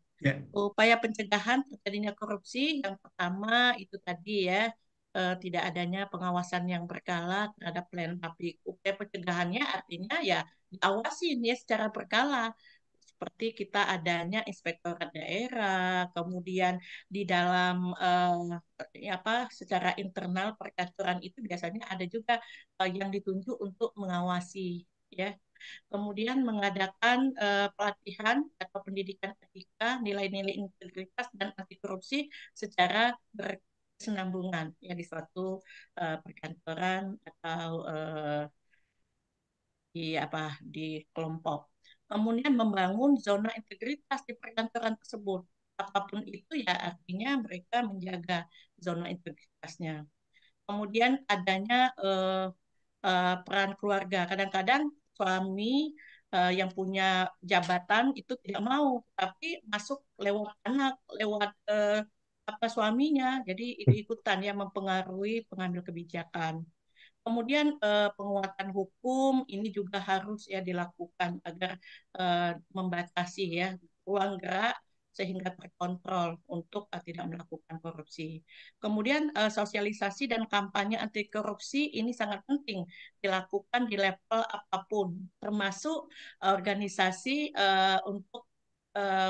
Upaya pencegahan terjadinya korupsi yang pertama itu tadi ya, tidak adanya pengawasan yang berkala terhadap pelayanan publik. Upaya pencegahannya artinya ya diawasi ya secara berkala. Seperti kita adanya inspektorat daerah, kemudian di dalam secara internal perkantoran itu biasanya ada juga yang ditunjuk untuk mengawasi ya. Kemudian mengadakan pelatihan atau pendidikan etika, nilai-nilai integritas dan anti korupsi secara berkesinambungan ya di suatu perkantoran atau di kelompok. Kemudian membangun zona integritas di perkantoran tersebut. Apapun itu ya artinya mereka menjaga zona integritasnya. Kemudian adanya peran keluarga. Kadang-kadang suami yang punya jabatan itu tidak mau, tapi masuk lewat anak, lewat apa suaminya, jadi ikut-ikutan ya mempengaruhi pengambil kebijakan. Kemudian penguatan hukum ini juga harus ya dilakukan agar membatasi ya ruang gerak sehingga terkontrol untuk tidak melakukan korupsi. Kemudian sosialisasi dan kampanye anti korupsi ini sangat penting dilakukan di level apapun, termasuk organisasi untuk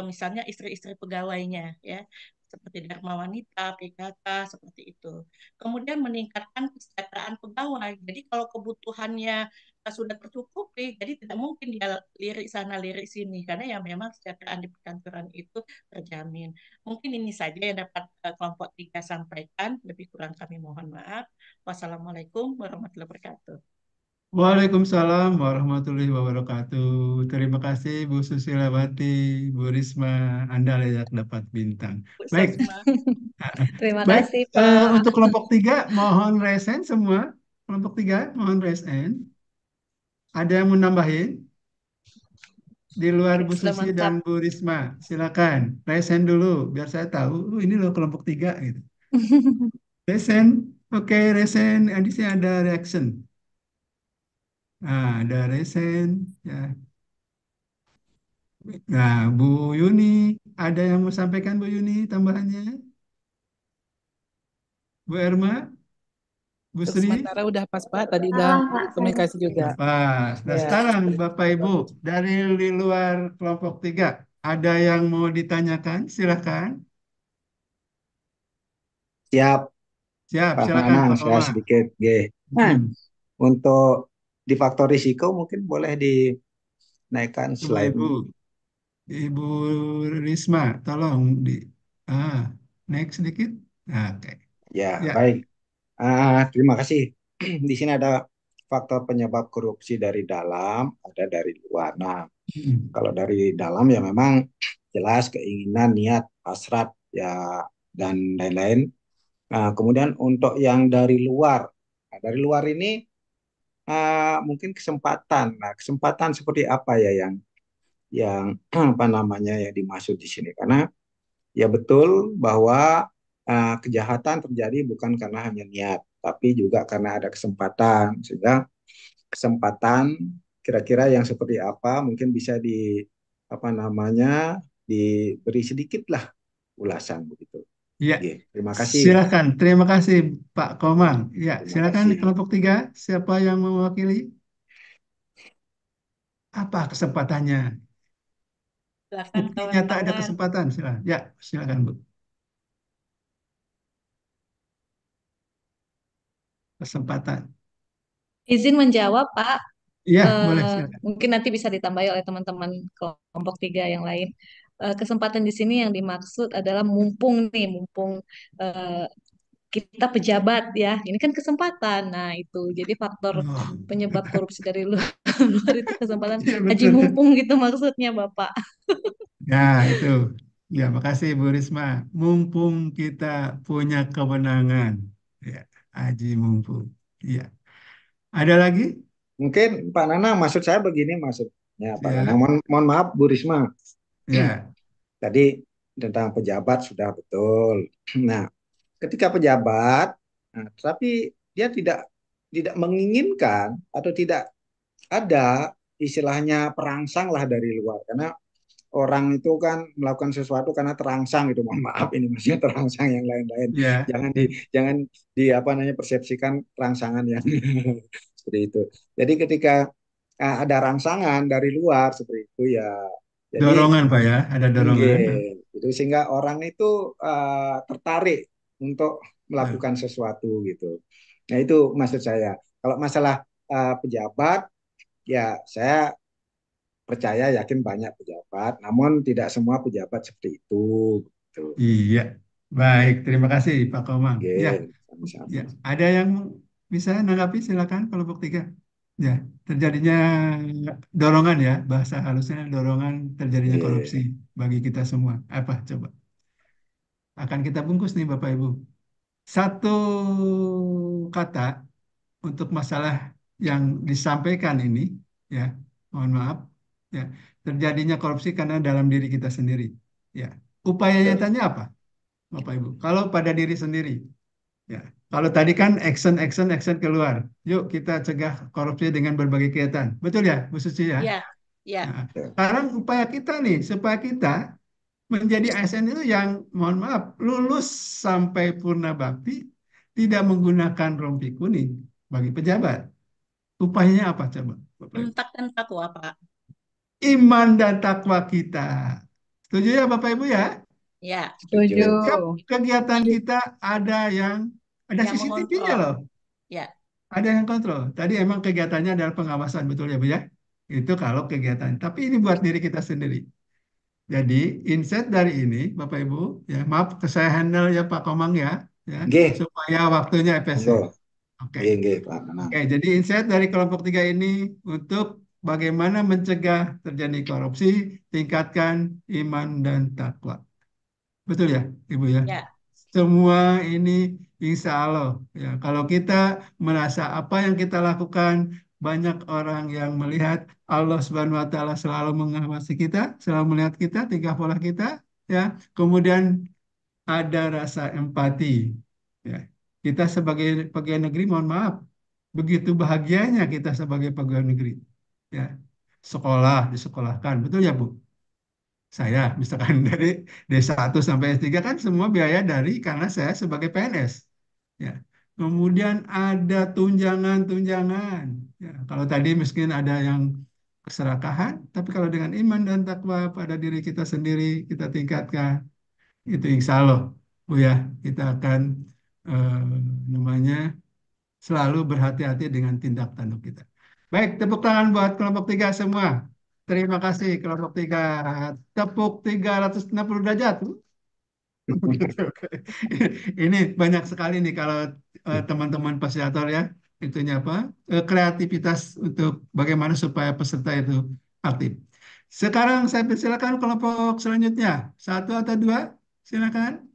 misalnya istri-istri pegawainya ya, seperti Dharma Wanita, PKK, seperti itu. Kemudian meningkatkan kesejahteraan pegawai. Jadi kalau kebutuhannya sudah tercukupi, jadi tidak mungkin dia lirik sana lirik sini karena ya memang kesejahteraan di perkantoran itu terjamin. Mungkin ini saja yang dapat kelompok 3 sampaikan. Lebih kurang kami mohon maaf. Wassalamualaikum warahmatullahi wabarakatuh. Waalaikumsalam warahmatullahi wabarakatuh. Terima kasih Bu Susilawati, Bu Risma, Anda layak dapat bintang. Bu Baik, Sasma. Terima baik. kasih, Pak. Untuk kelompok 3 mohon resen semua. Kelompok 3 mohon resen. Ada yang mau nambahin? Di luar Bu Sudah Susi lengkap. dan Bu Risma, silakan resen dulu biar saya tahu. Ini loh kelompok 3 gitu. Resen, oke resen. Di sini ada reaction. Nah, ada resen. Ya. Nah, Bu Yuni, ada yang mau sampaikan Bu Yuni tambahannya? Bu Erma, Bu Untuk Sri? sementara udah pas Pak, tadi udah komunikasi juga. Pas. Nah, Ya. sekarang Bapak Ibu dari di luar kelompok 3, ada yang mau ditanyakan? Silakan. Siap, Siap, Pak silakan Nanang, Pak saya Komar. sedikit. G. Nah, untuk di faktor risiko mungkin boleh dinaikkan Coba slide. Ibu, Ibu Risma, tolong naik sedikit. Nah, oke. Ya, Ya. baik. Terima kasih. Di sini ada faktor penyebab korupsi dari dalam, ada dari luar. Nah, kalau dari dalam ya memang jelas keinginan, niat, hasrat ya dan lain-lain. Nah, kemudian untuk yang dari luar, nah, dari luar ini mungkin kesempatan. Nah, kesempatan seperti apa ya yang apa namanya yang dimaksud di sini? Karena ya betul bahwa kejahatan terjadi bukan karena hanya niat, tapi juga karena ada kesempatan. Sehingga kesempatan kira-kira yang seperti apa mungkin bisa apa namanya diberi sedikit lah ulasan begitu. Ya, Oke, terima kasih. silakan. Terima kasih Pak Komang. Ya, Terima silakan kasih. kelompok 3. Siapa yang mewakili? Apa kesempatannya? Silakan Bukti nyata ada kawan-kawan. kesempatan. Silakan. Ya, silakan Bu. Kesempatan. Izin menjawab, Pak. Iya, boleh silakan. Mungkin nanti bisa ditambahi oleh teman-teman kelompok 3 yang lain. Kesempatan di sini yang dimaksud adalah mumpung eh, kita pejabat ya, ini kan kesempatan. Nah itu, jadi faktor penyebab korupsi dari luar, luar itu kesempatan. Iya, Haji betul. mumpung gitu maksudnya Bapak. Ya, itu. Ya, makasih Bu Risma. Mumpung kita punya kewenangan. Ya, Haji mumpung. Iya. Ada lagi? Mungkin Pak Nanang, maksud saya begini maksudnya Pak Nanang. Ya, Mohon maaf Bu Risma. ya. Tadi tentang pejabat sudah betul. Nah, ketika pejabat, nah, tapi dia tidak menginginkan atau tidak ada istilahnya perangsang lah dari luar karena orang itu kan melakukan sesuatu karena terangsang gitu. Mohon maaf ini maksudnya terangsang yang lain-lain. Ya. Jangan di apa namanya persepsikan rangsangan yang seperti itu. Jadi ketika ada rangsangan dari luar seperti itu ya jadi Dorongan Pak ya, ada dorongan. itu sehingga orang itu tertarik untuk melakukan sesuatu gitu. Nah itu maksud saya. Kalau masalah pejabat ya saya percaya yakin banyak pejabat, namun tidak semua pejabat seperti itu. Gitu. Iya, baik. Terima kasih Pak Komang. Ya, Sama-sama. ya. Ada yang bisa menanggapi? Silakan kelompok 3. Ya, terjadinya dorongan ya, bahasa halusnya dorongan terjadinya korupsi bagi kita semua. Apa coba? Akan kita bungkus nih Bapak Ibu. Satu kata untuk masalah yang disampaikan ini, ya, mohon maaf, ya, terjadinya korupsi karena dalam diri kita sendiri. Ya, upaya nyatanya apa? Bapak Ibu. Kalau pada diri sendiri, ya. Kalau tadi kan action keluar. Yuk kita cegah korupsi dengan berbagai kegiatan. Betul ya, Bu Suci ya? Ya, ya. Nah, sekarang upaya kita nih, supaya kita menjadi ASN itu yang, mohon maaf, lulus sampai purna bakti, tidak menggunakan rompi kuning bagi pejabat. Upayanya apa coba, Bapak Ibu? Imtak dan takwa, Pak. Iman dan takwa kita. Setuju ya Bapak Ibu ya? Ya, Setuju. Setiap kegiatan kita ada yang CCTV-nya mengontrol. loh. Ya, Ada yang kontrol. Tadi emang kegiatannya adalah pengawasan, betul ya Bu ya? Itu kalau kegiatan. Tapi ini buat diri kita sendiri. Jadi insight dari ini, Bapak Ibu, ya maaf saya handle ya Pak Komang ya, Nggih, supaya waktunya monggo. efisien. Oke. Nggih, Pak Nanang. Oke, jadi insight dari kelompok 3 ini untuk bagaimana mencegah terjadi korupsi, tingkatkan iman dan takwa. Betul ya, Ibu ya? ya, Semua ini insya Allah ya. Kalau kita merasa apa yang kita lakukan banyak orang yang melihat, Allah Subhanahu Wa Taala selalu mengawasi kita, selalu melihat kita, tingkah pola kita, ya. Kemudian ada rasa empati, ya. Kita sebagai pegawai negeri, mohon maaf, begitu bahagianya kita sebagai pegawai negeri, ya. Sekolah disekolahkan, betul ya Bu? Saya misalkan dari D1 sampai S3 kan semua biaya dari karena saya sebagai PNS. Ya. Kemudian ada tunjangan-tunjangan. Ya. Kalau tadi mungkin ada yang keserakahan, tapi kalau dengan iman dan takwa pada diri kita sendiri kita tingkatkan, itu insya Allah, Bu ya, kita akan eh, namanya selalu berhati-hati dengan tindak tanduk kita. Baik, tepuk tangan buat kelompok 3 semua. Terima kasih kelompok 3. Tepuk 360 derajat. Ini banyak sekali nih kalau teman-teman fasilitator ya, itunya apa? Kreativitas untuk bagaimana supaya peserta itu aktif. Sekarang saya persilakan kelompok selanjutnya. Satu atau dua? Silakan.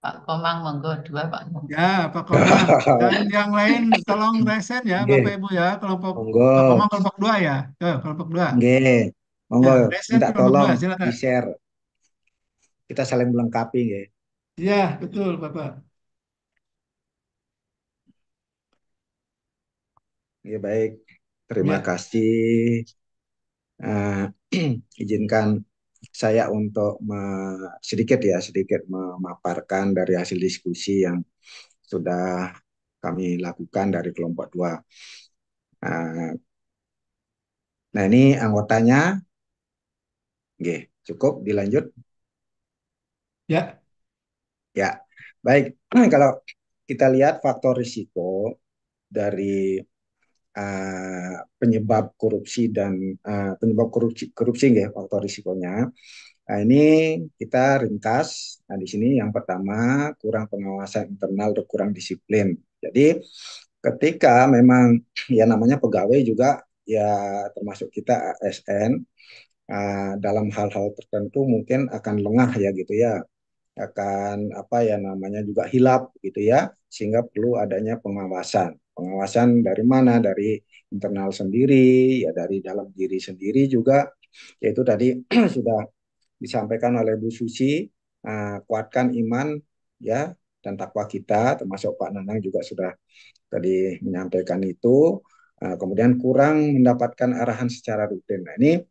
Pak Komang, monggo 2, Pak. Ya, Pak Komang. Dan yang lain tolong resen ya, Bapak Nggih, Ibu ya. Kelompok monggo. Pak Komang kelompok 2 ya. Kelompok 2. Nggih, Ya, monggo resen minta kelompok 2 tolong silakan. di-share. Kita saling melengkapi nggih. Iya, betul, Bapak. Nggih, baik. Terima Ya, kasih. Eh, izinkan saya untuk sedikit memaparkan dari hasil diskusi yang sudah kami lakukan dari kelompok 2. Nah, ini anggotanya. Nggih, cukup dilanjut. ya, Ya, baik. Kalau kita lihat faktor risiko dari penyebab korupsi dan penyebab korupsi nggih, faktor risikonya. Nah, ini kita ringkas. Nah, di sini yang pertama kurang pengawasan internal atau kurang disiplin. Jadi ketika memang ya namanya pegawai juga ya termasuk kita ASN dalam hal-hal tertentu mungkin akan lengah ya gitu ya, akan apa ya namanya juga hilap gitu ya, sehingga perlu adanya pengawasan dari mana, dari internal sendiri ya, dari dalam diri sendiri juga, yaitu tadi sudah disampaikan oleh Bu Susi, kuatkan iman ya dan takwa kita, termasuk Pak Nanang juga sudah tadi menyampaikan itu. Kemudian kurang mendapatkan arahan secara rutin. Nah, ini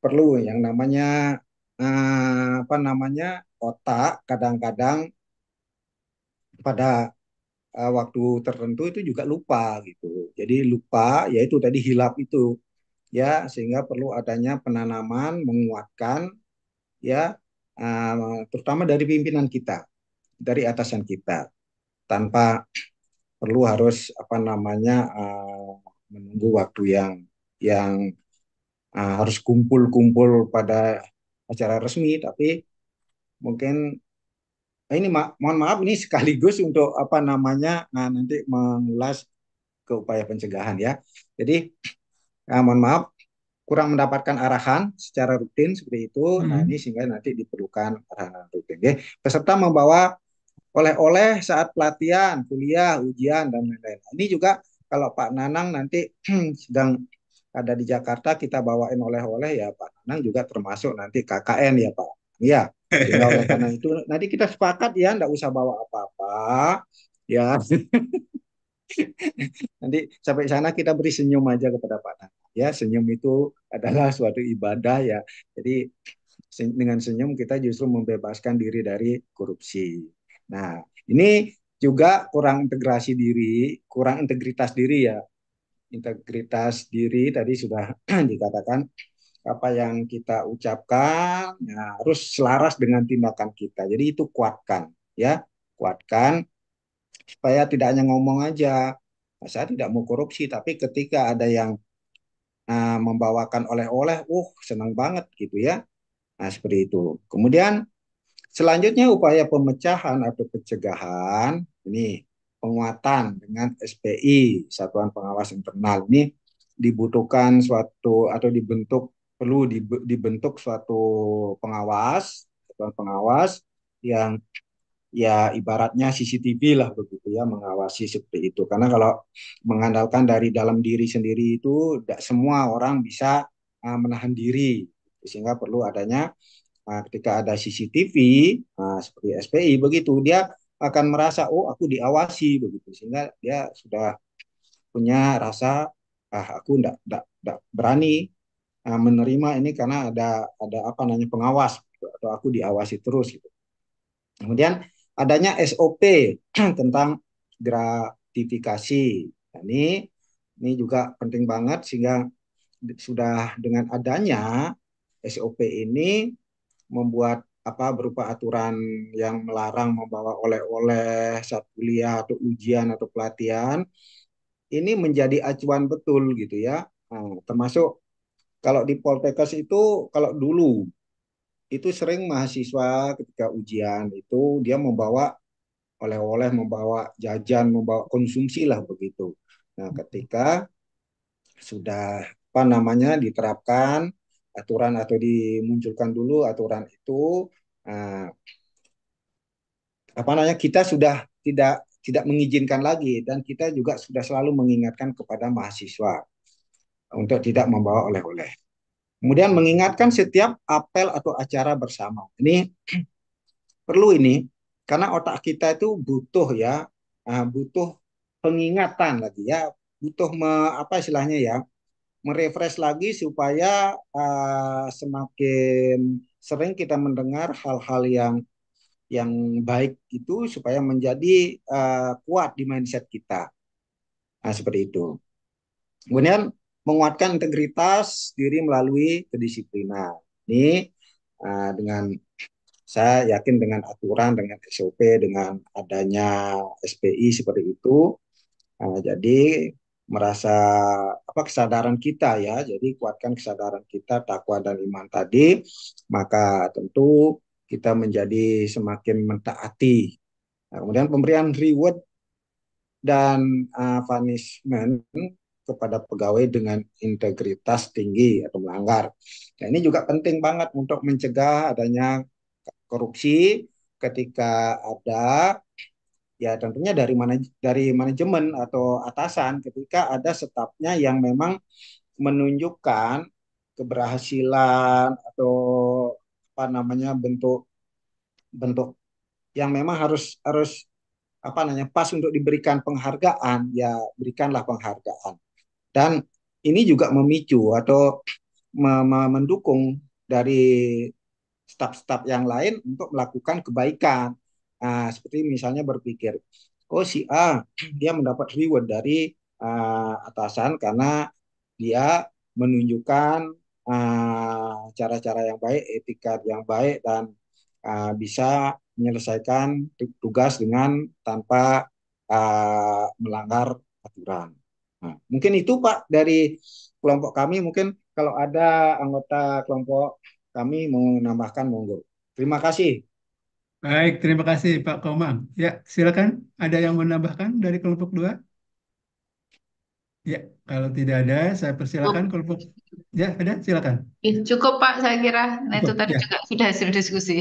perlu yang namanya apa namanya otak kadang-kadang pada waktu tertentu itu juga lupa gitu. Jadi lupa, yaitu tadi hilap itu ya, sehingga perlu adanya penanaman menguatkan ya, terutama dari pimpinan kita, dari atasan kita, tanpa perlu harus apa namanya menunggu waktu yang harus kumpul-kumpul pada acara resmi, tapi mungkin ini mohon maaf ini sekaligus untuk apa namanya nanti mengulas ke upaya pencegahan ya. Jadi mohon maaf kurang mendapatkan arahan secara rutin seperti itu. Nah, ini sehingga nanti diperlukan arahan rutin. Ya. Peserta membawa oleh-oleh saat pelatihan, kuliah, ujian dan lain-lain. Ini juga kalau Pak Nanang nanti sedang ada di Jakarta, kita bawain oleh-oleh ya Pak Nanang juga termasuk nanti KKN ya Pak. Iya, sehingga oleh karena itu nanti kita sepakat ya, nggak usah bawa apa-apa, ya. Nanti sampai sana kita beri senyum aja kepada Pak Nana. Ya, senyum itu adalah suatu ibadah ya. Jadi dengan senyum kita justru membebaskan diri dari korupsi. Nah, ini juga kurang integrasi diri, kurang integritas diri ya. Integritas diri tadi sudah dikatakan apa yang kita ucapkan ya, harus selaras dengan tindakan kita. Jadi itu kuatkan ya, kuatkan supaya tidak hanya ngomong aja. Nah, saya tidak mau korupsi, tapi ketika ada yang membawakan oleh-oleh, senang banget gitu ya. Nah, seperti itu. Kemudian selanjutnya upaya pemecahan atau pencegahan ini penguatan dengan SPI, Satuan Pengawas Internal ini dibutuhkan suatu atau perlu dibentuk suatu pengawas, satuan pengawas yang ya ibaratnya CCTV lah begitu ya, mengawasi seperti itu. Karena kalau mengandalkan dari dalam diri sendiri itu tidak semua orang bisa menahan diri, sehingga perlu adanya ketika ada CCTV seperti SPI begitu, dia akan merasa aku diawasi begitu, sehingga dia sudah punya rasa aku enggak berani menerima ini karena ada apa namanya pengawas gitu, atau aku diawasi terus gitu. Kemudian adanya SOP tentang gratifikasi. Nah, ini juga penting banget, sehingga sudah dengan adanya SOP ini membuat apa berupa aturan yang melarang membawa oleh-oleh saat kuliah atau ujian atau pelatihan, ini menjadi acuan betul gitu ya. Nah, termasuk kalau di Poltekkes itu, kalau dulu itu sering mahasiswa ketika ujian itu dia membawa oleh-oleh, membawa jajan, membawa konsumsi lah begitu. Nah, ketika sudah apa namanya diterapkan aturan atau dimunculkan dulu aturan itu, nah, apa namanya kita sudah tidak mengizinkan lagi, dan kita juga sudah selalu mengingatkan kepada mahasiswa untuk tidak membawa oleh-oleh. Kemudian mengingatkan setiap apel atau acara bersama. Ini perlu ini karena otak kita itu butuh ya, butuh pengingatan lagi ya, butuh apa istilahnya ya, merefresh lagi supaya semakin sering kita mendengar hal-hal yang baik itu supaya menjadi kuat di mindset kita. Nah, seperti itu. Kemudian menguatkan integritas diri melalui kedisiplinan. Ini dengan saya yakin dengan aturan, dengan SOP, dengan adanya SPI seperti itu, jadi merasa apa kesadaran kita ya, jadi kuatkan kesadaran kita, takwa dan iman tadi, maka tentu kita menjadi semakin mentaati. Nah, kemudian pemberian reward dan punishment kepada pegawai dengan integritas tinggi atau melanggar. Nah, ini juga penting banget untuk mencegah adanya korupsi ketika ada ya tentunya dari manajemen atau atasan ketika ada stafnya yang memang menunjukkan keberhasilan atau apa namanya bentuk bentuk yang memang harus harus apa namanya pas untuk diberikan penghargaan, ya berikanlah penghargaan. Dan ini juga memicu atau mendukung dari staf-staf yang lain untuk melakukan kebaikan. Nah, seperti misalnya berpikir, si A dia mendapat reward dari atasan karena dia menunjukkan cara-cara yang baik, etika yang baik, dan bisa menyelesaikan tugas dengan tanpa melanggar aturan. Nah, mungkin itu Pak dari kelompok kami. Mungkin kalau ada anggota kelompok kami mau menambahkan, monggo. Terima kasih. Baik, terima kasih Pak Komang. Ya, silakan. Ada yang menambahkan dari kelompok 2? Ya, kalau tidak ada, saya persilakan Cukup, kelompok. Ya, ada, silakan. cukup Pak saya kira. Nah itu Cukup. tadi Ya, juga sudah hasil diskusi.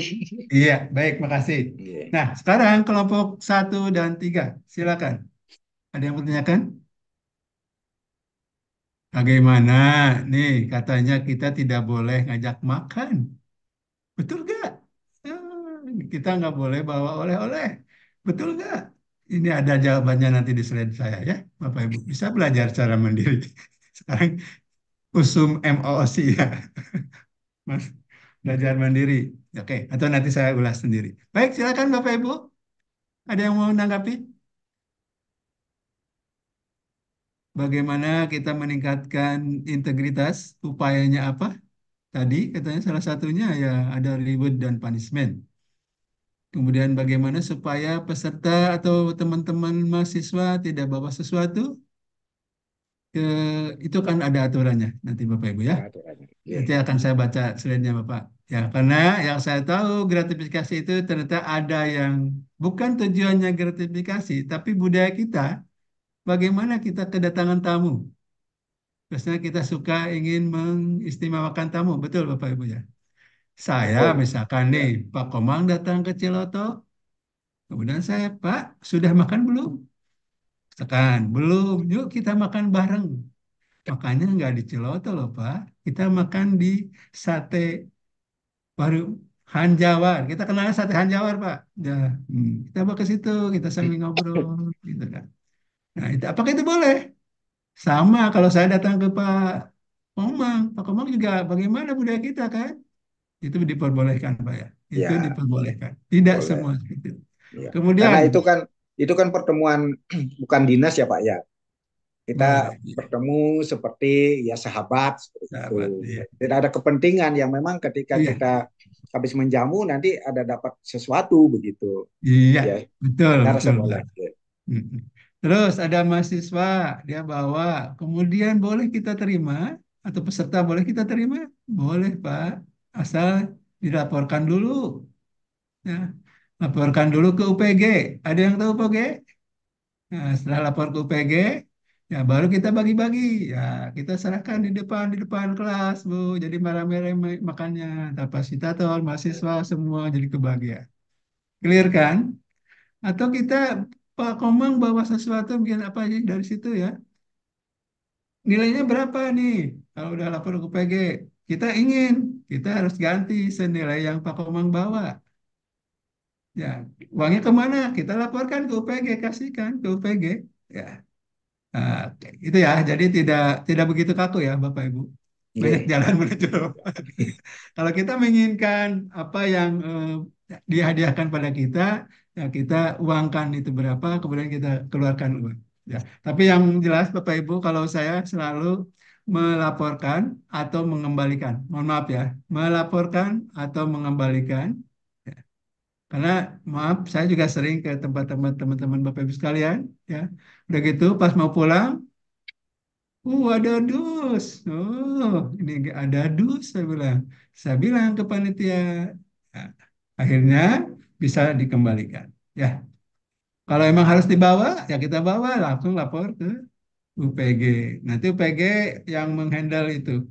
iya, baik, makasih. Iya. Nah, sekarang kelompok 1 dan 3, silakan. Ada yang bertanyakan? Bagaimana? Nih, katanya kita tidak boleh ngajak makan. Betul gak? kita nggak boleh bawa oleh-oleh. Betul nggak? Ini ada jawabannya nanti di slide saya ya, Bapak Ibu. Bisa belajar secara mandiri. Sekarang usum MOOC ya, Mas. Belajar mandiri. Oke, atau nanti saya ulas sendiri. Baik, silakan Bapak Ibu. Ada yang mau menanggapi? Bagaimana kita meningkatkan integritas? Upayanya apa? Tadi katanya salah satunya ya ada reward dan punishment. Kemudian bagaimana supaya peserta atau teman-teman mahasiswa tidak bawa sesuatu? Itu kan ada aturannya nanti Bapak Ibu ya. Ada aturannya. Iya. Nanti akan saya baca slide-nya Bapak. Ya, karena yang saya tahu gratifikasi itu ternyata ada yang bukan tujuannya gratifikasi, tapi budaya kita, bagaimana kita kedatangan tamu. Biasanya kita suka ingin mengistimewakan tamu, betul Bapak Ibu ya. Saya Betul. misalkan nih, Ya. Pak Komang datang ke Ciloto, kemudian saya, Pak, sudah makan belum? Misalkan, belum, yuk kita makan bareng. Makanya nggak di Ciloto loh Pak, kita makan di sate baru Hanjawar. Kita kenal sate Hanjawar Pak. Ya, kita bawa ke situ, kita sambil ngobrol, gitu kan. Nah, itu apakah itu boleh? Sama kalau saya datang ke Pak Komang juga bagaimana budaya kita kan? Itu diperbolehkan Pak ya. Itu Ya, diperbolehkan. Tidak boleh. semua seperti itu. Ya. Karena Kemudian, itu kan pertemuan bukan dinas ya Pak ya. Kita boleh, ya, bertemu seperti ya sahabat seperti itu. sahabat, iya. Tidak ada kepentingan yang memang ketika Iya, kita habis menjamu nanti ada dapat sesuatu begitu. iya, Ya, betul, saya rasa betul boleh. Pak. Ya. Mm-mm. Terus ada mahasiswa, dia bawa, kemudian boleh kita terima, atau peserta boleh kita terima? Boleh Pak, asal dilaporkan dulu. Ya. Laporkan dulu ke UPG. Ada yang tahu UPG? Nah, setelah lapor ke UPG, ya baru kita bagi-bagi. Ya, kita serahkan di depan kelas, Bu. Jadi merah-merah makannya. Antar fasilitator, mahasiswa, semua jadi kebahagiaan. Clear kan? Atau kita, Pak Komang bawa sesuatu, mungkin apa aja dari situ ya. Nilainya berapa nih? Kalau udah lapor ke UPG, kita harus ganti senilai yang Pak Komang bawa. Ya, uangnya kemana? Kita laporkan ke UPG, kasihkan ke UPG. Ya, nah, itu ya. Jadi tidak tidak begitu kaku ya, Bapak Ibu. Banyak Iya. jalan menuju. Kalau kita menginginkan apa yang dihadiahkan pada kita, ya kita uangkan itu berapa, kemudian kita keluarkan uang. Ya, tapi yang jelas Bapak Ibu, kalau saya selalu melaporkan atau mengembalikan. Mohon maaf ya, melaporkan atau mengembalikan. Ya, karena maaf, saya juga sering ke tempat-tempat teman-teman Bapak Ibu sekalian, ya. Udah gitu, pas mau pulang, ada dus. Oh, ini nggak ada dus, saya bilang. Saya bilang ke panitia. Nah, akhirnya bisa dikembalikan. Ya, kalau emang harus dibawa, ya kita bawa langsung lapor ke UPG. Nanti UPG yang menghandle itu.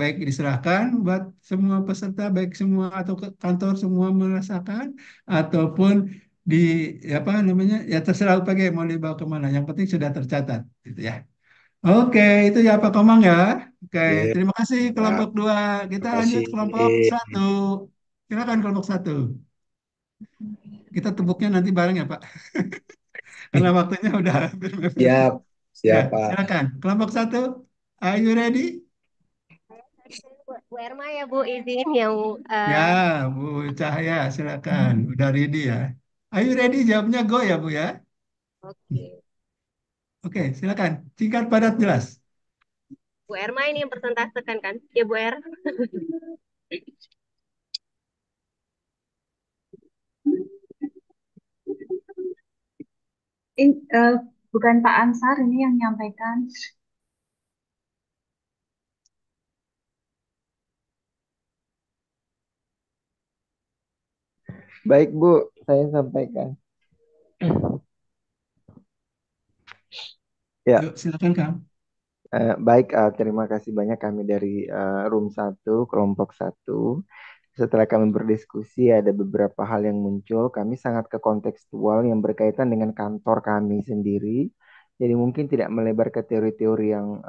Baik diserahkan buat semua peserta, baik semua atau ke kantor semua merasakan, ataupun di apa namanya, ya terserah UPG mau dibawa kemana. Yang penting sudah tercatat, gitu ya. Oke, itu ya Pak Komang ya. Oke, Iya. terima kasih Nah, kelompok dua. Kita terima lanjut kasih. kelompok satu. Silakan kelompok satu. Kita tepuknya nanti bareng ya Pak, karena waktunya udah hampir mepet. Siap, Ya, siap Pak. silakan. Kelompok satu, are you ready? Bu Erma ya Bu izin yang Ya, Bu Cahaya, silakan. Udah ready ya? Are you ready? Jawabnya go ya Bu ya. oke. Oke, silakan. Singkat, padat, jelas. Bu Erma ini yang persentasekan kan? Ya Bu Er. Bukan Pak Ansar ini yang menyampaikan. Baik Bu, saya sampaikan. Ya, Yuk, silakan Kang. baik, terima kasih banyak kami dari room 1, kelompok 1. Setelah kami berdiskusi, ada beberapa hal yang muncul. Kami sangat ke kontekstual yang berkaitan dengan kantor kami sendiri, Jadi mungkin tidak melebar ke teori-teori yang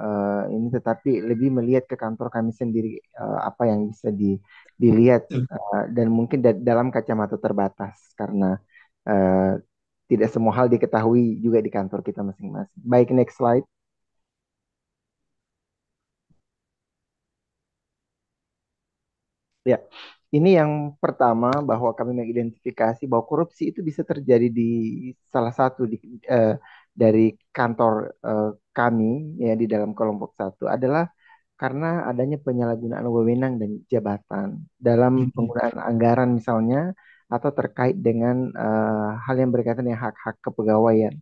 ini, tetapi lebih melihat ke kantor kami sendiri, apa yang bisa dilihat, dan mungkin dalam kacamata terbatas karena eh, tidak semua hal diketahui juga di kantor kita masing-masing. Baik, next slide. Ya, ini yang pertama, bahwa kami mengidentifikasi bahwa korupsi itu bisa terjadi di salah satu eh, dari kantor kami, ya, di dalam kelompok satu adalah karena adanya penyalahgunaan wewenang dan jabatan dalam penggunaan anggaran misalnya, atau terkait dengan hal yang berkaitan dengan hak-hak kepegawaian.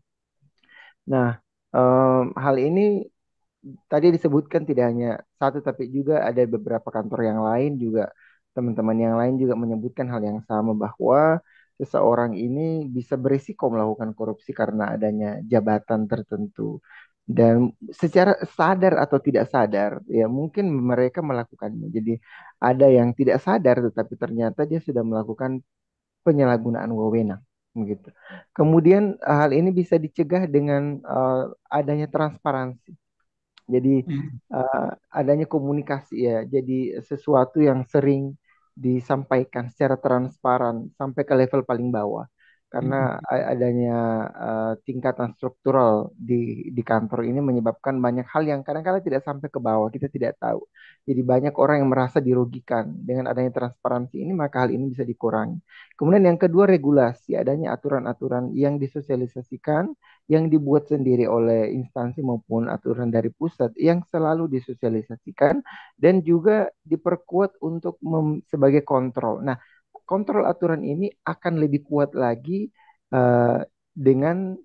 Nah, hal ini tadi disebutkan tidak hanya satu, tapi juga ada beberapa kantor yang lain juga, teman-teman yang lain juga menyebutkan hal yang sama, bahwa seseorang ini bisa berisiko melakukan korupsi karena adanya jabatan tertentu. Dan secara sadar atau tidak sadar, ya mungkin mereka melakukannya. Jadi ada yang tidak sadar, tetapi ternyata dia sudah melakukan penyalahgunaan wewenang. Begitu. Kemudian hal ini bisa dicegah dengan adanya transparansi. Jadi adanya komunikasi, ya. Jadi sesuatu yang sering disampaikan secara transparan sampai ke level paling bawah. Karena adanya tingkatan struktural di kantor ini menyebabkan banyak hal yang kadang-kadang tidak sampai ke bawah, kita tidak tahu. Jadi banyak orang yang merasa dirugikan. Dengan adanya transparansi ini, maka hal ini bisa dikurangi. Kemudian yang kedua, regulasi. Adanya aturan-aturan yang disosialisasikan, yang dibuat sendiri oleh instansi maupun aturan dari pusat yang selalu disosialisasikan dan juga diperkuat untuk sebagai kontrol. Nah, kontrol aturan ini akan lebih kuat lagi dengan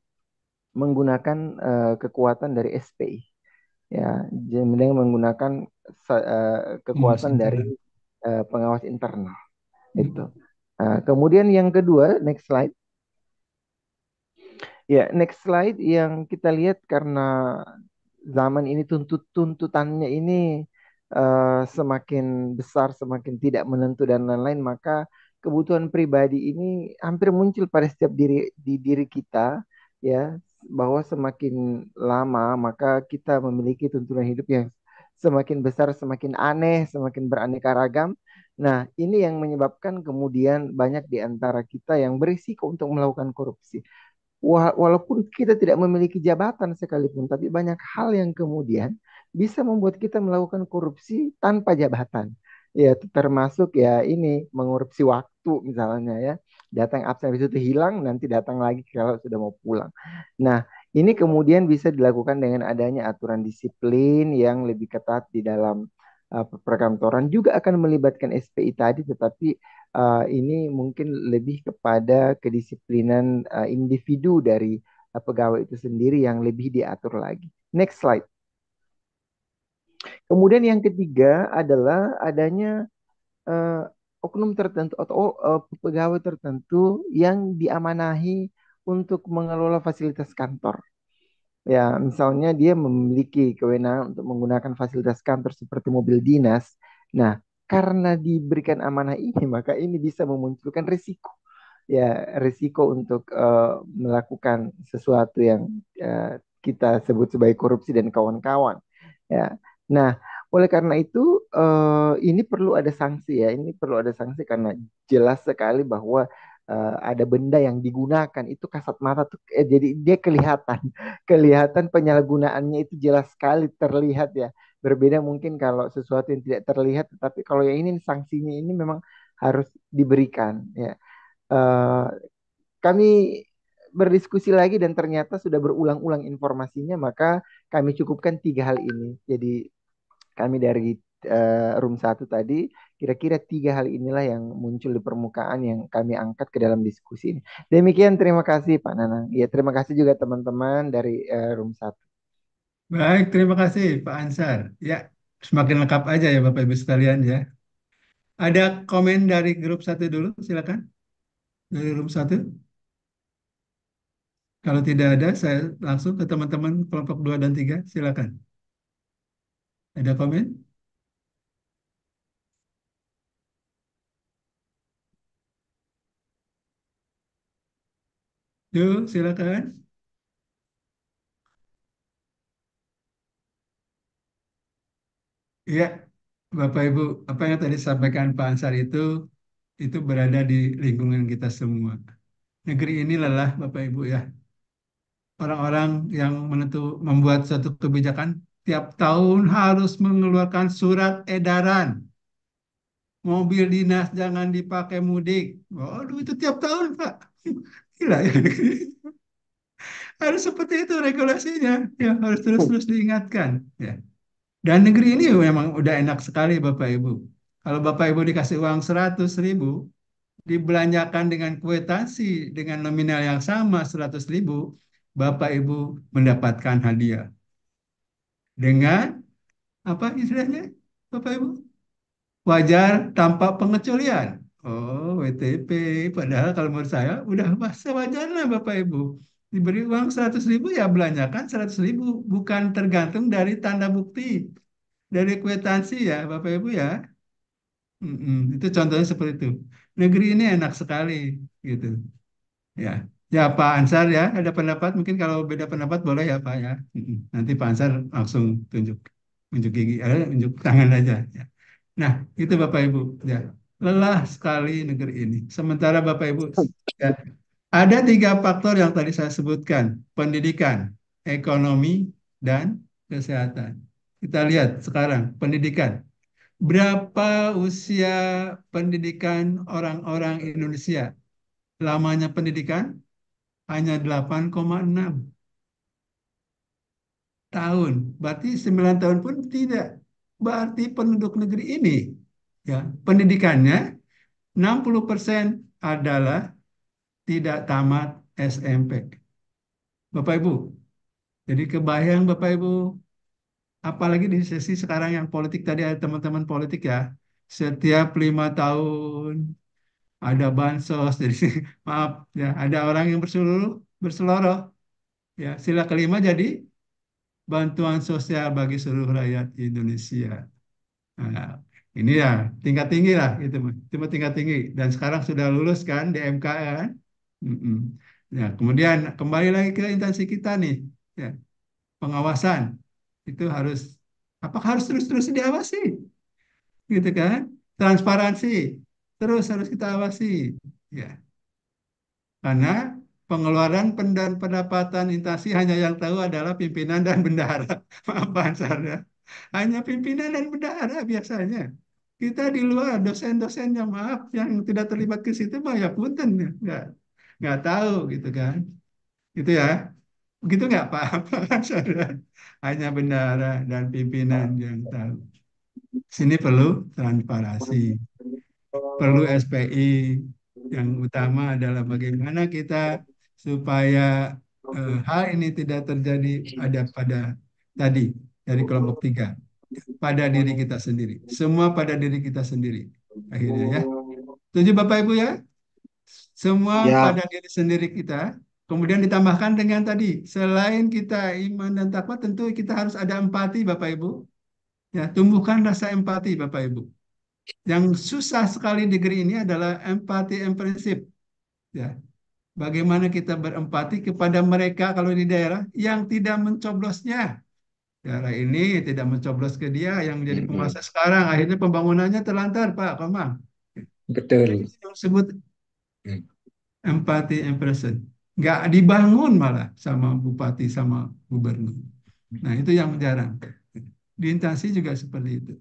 menggunakan kekuatan dari SPI, ya, dengan menggunakan kekuatan dari pengawas internal itu. Kemudian yang kedua, next slide. Ya, next slide yang kita lihat, karena zaman ini tuntutannya ini semakin besar, semakin tidak menentu dan lain-lain, maka kebutuhan pribadi ini hampir muncul pada setiap di diri kita, ya, bahwa semakin lama maka kita memiliki tuntutan hidup yang semakin besar, semakin aneh, semakin beraneka ragam. Nah, ini yang menyebabkan kemudian banyak di antara kita yang berisiko untuk melakukan korupsi. Walaupun kita tidak memiliki jabatan sekalipun, tapi banyak hal yang kemudian bisa membuat kita melakukan korupsi tanpa jabatan. Ya, termasuk ya ini mengorupsi waktu misalnya, ya. Datang absen, habis itu hilang, nanti datang lagi kalau sudah mau pulang. Nah, ini kemudian bisa dilakukan dengan adanya aturan disiplin yang lebih ketat di dalam perkantoran, juga akan melibatkan SPI tadi, tetapi ini mungkin lebih kepada kedisiplinan individu dari pegawai itu sendiri yang lebih diatur lagi. Next slide. Kemudian yang ketiga adalah adanya oknum tertentu atau pegawai tertentu yang diamanahi untuk mengelola fasilitas kantor. Ya, misalnya dia memiliki kewenangan untuk menggunakan fasilitas kantor seperti mobil dinas. Nah, karena diberikan amanah ini, maka ini bisa memunculkan risiko. Ya, risiko untuk melakukan sesuatu yang kita sebut sebagai korupsi dan kawan-kawan. Ya. Nah, oleh karena itu ini perlu ada sanksi, ya. Ini perlu ada sanksi karena jelas sekali bahwa ada benda yang digunakan itu kasat mata tuh, jadi dia kelihatan penyalahgunaannya itu jelas sekali terlihat, ya. Berbeda mungkin kalau sesuatu yang tidak terlihat, tetapi kalau yang ini sanksinya ini memang harus diberikan, ya. Eh, Kami berdiskusi lagi dan ternyata sudah berulang-ulang informasinya, maka kami cukupkan tiga hal ini. Jadi kami dari room 1 tadi, kira-kira tiga hal inilah yang muncul di permukaan yang kami angkat ke dalam diskusi ini. Demikian, terima kasih Pak Nanang. Ya, terima kasih juga teman-teman dari room 1. Baik, terima kasih Pak Ansar. Ya, semakin lengkap aja ya Bapak Ibu sekalian ya. Ada komen dari grup satu dulu, silakan. Dari room 1. Kalau tidak ada, saya langsung ke teman-teman kelompok 2 dan 3. Silakan. Ada komen? Yuk, silakan. Iya, Bapak Ibu, apa yang tadi disampaikan Pak Ansar itu berada di lingkungan kita semua. Negeri ini lelah, Bapak Ibu ya. Orang-orang yang membuat suatu kebijakan tiap tahun harus mengeluarkan surat edaran. Mobil dinas jangan dipakai mudik. Waduh, itu tiap tahun, Pak. Gila ya. Harus seperti itu regulasinya. Ya, harus terus-terus diingatkan. Ya. Dan negeri ini memang udah enak sekali, Bapak Ibu. Kalau Bapak Ibu dikasih uang 100.000, dibelanjakan dengan kwitansi dengan nominal yang sama 100.000, Bapak Ibu mendapatkan hadiah. Dengan apa istilahnya, Bapak Ibu? Wajar tanpa pengecualian. Oh, WTP. Padahal kalau menurut saya udah wajar lah Bapak Ibu. Diberi uang 100.000 ya belanjakan 100.000. Bukan tergantung dari tanda bukti. Dari kwitansi ya Bapak Ibu ya. Itu contohnya seperti itu. Negeri ini enak sekali gitu. Ya, ya Pak Ansar ya, ada pendapat mungkin kalau beda pendapat boleh ya Pak ya. Nanti Pak Ansar langsung tunjuk, tunjuk gigi, tunjuk tangan aja. Ya. Nah, itu Bapak Ibu. Ya, lelah sekali negeri ini. Sementara Bapak Ibu, ya, ada 3 faktor yang tadi saya sebutkan: pendidikan, ekonomi, dan kesehatan. Kita lihat sekarang pendidikan. Berapa usia pendidikan orang-orang Indonesia? Lamanya pendidikan hanya 8,6 tahun. Berarti 9 tahun pun tidak. Berarti penduduk negeri ini, ya, pendidikannya 60% adalah tidak tamat SMP. Bapak Ibu, jadi kebayang Bapak Ibu, apalagi di sesi sekarang yang politik tadi ada teman-teman politik ya, setiap 5 tahun ada bansos, jadi maaf ya, ada orang yang berseloroh, ya sila kelima jadi bantuan sosial bagi seluruh rakyat Indonesia. Nah, ini ya tingkat tinggi lah itu, cuma tingkat tinggi dan sekarang sudah lulus kan di MK kan. Mm-mm. Ya, kemudian kembali lagi ke instansi kita nih, ya, pengawasan itu harus apakah harus terus-terus diawasi, gitu kan? Transparansi terus harus kita awasi, ya, karena pengeluaran dan pendapatan instansi hanya yang tahu adalah pimpinan dan bendahara. Maaf Pak Ansar ya. Hanya pimpinan dan bendahara biasanya. Kita di luar dosen-dosen yang maaf yang tidak terlibat ke situ mah ya punten ya. Nggak tahu gitu kan. Gitu ya. Begitu nggak Pak? Pak Ansar ya? Hanya bendahara dan pimpinan yang tahu. Sini perlu transparansi, perlu SPI. Yang utama adalah bagaimana kita supaya hal ini tidak terjadi ada pada tadi dari kelompok 3 pada diri kita sendiri. Semua pada diri kita sendiri. Akhirnya ya. Setuju Bapak Ibu ya? Semua Ya, pada diri sendiri kita. Kemudian ditambahkan dengan tadi, selain kita iman dan takwa, tentu kita harus ada empati Bapak Ibu. Ya, tumbuhkan rasa empati Bapak Ibu. Yang susah sekali di negeri ini adalah empati and prinsip. Ya, bagaimana kita berempati kepada mereka kalau di daerah yang tidak mencoblosnya. Daerah ini tidak mencoblos ke dia yang menjadi penguasa sekarang. Akhirnya pembangunannya terlantar, Pak Komang. betul. Itu yang disebut empati and present. Nggak dibangun malah sama bupati, sama gubernur. Nah, itu yang jarang. Di instansi juga seperti itu.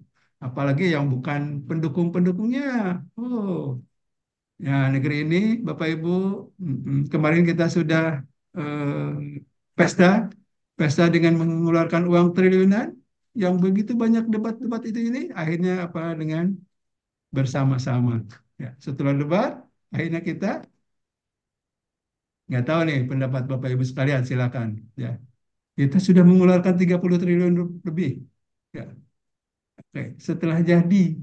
Apalagi yang bukan pendukung-pendukungnya. Oh, ya, negeri ini, Bapak Ibu, kemarin kita sudah eh, pesta, pesta dengan mengeluarkan uang triliunan, yang begitu banyak debat-debat itu ini, akhirnya apa dengan bersama-sama. Ya, setelah debat, akhirnya kita nggak tahu nih pendapat Bapak Ibu sekalian, silakan. Ya, kita sudah mengeluarkan 30 triliun lebih. Ya, oke. Setelah jadi,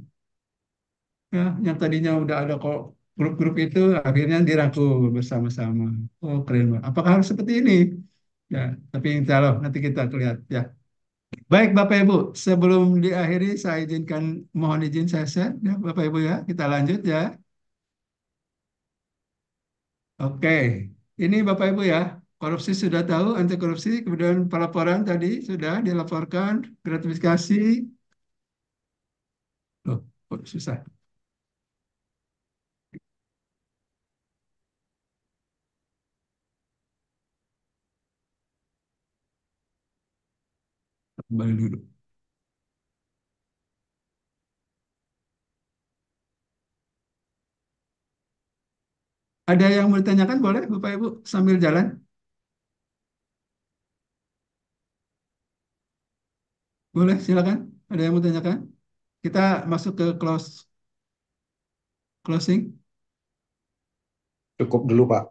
ya, yang tadinya udah ada kok grup-grup itu akhirnya dirangkul bersama-sama. Oh, keren banget. Apakah harus seperti ini? Ya, tapi insya Allah nanti kita lihat ya. Baik Bapak Ibu, sebelum diakhiri saya izinkan mohon izin saya share ya Bapak Ibu ya. Kita lanjut ya. Oke. Ini Bapak Ibu ya. Korupsi sudah tahu, anti korupsi, kemudian pelaporan tadi sudah dilaporkan, gratifikasi, Loh, kok susah? Kembali dulu. Ada yang mau ditanyakan boleh Bapak Ibu sambil jalan? Boleh, silakan. Ada yang mau tanyakan? Kita masuk ke closing. Cukup dulu Pak.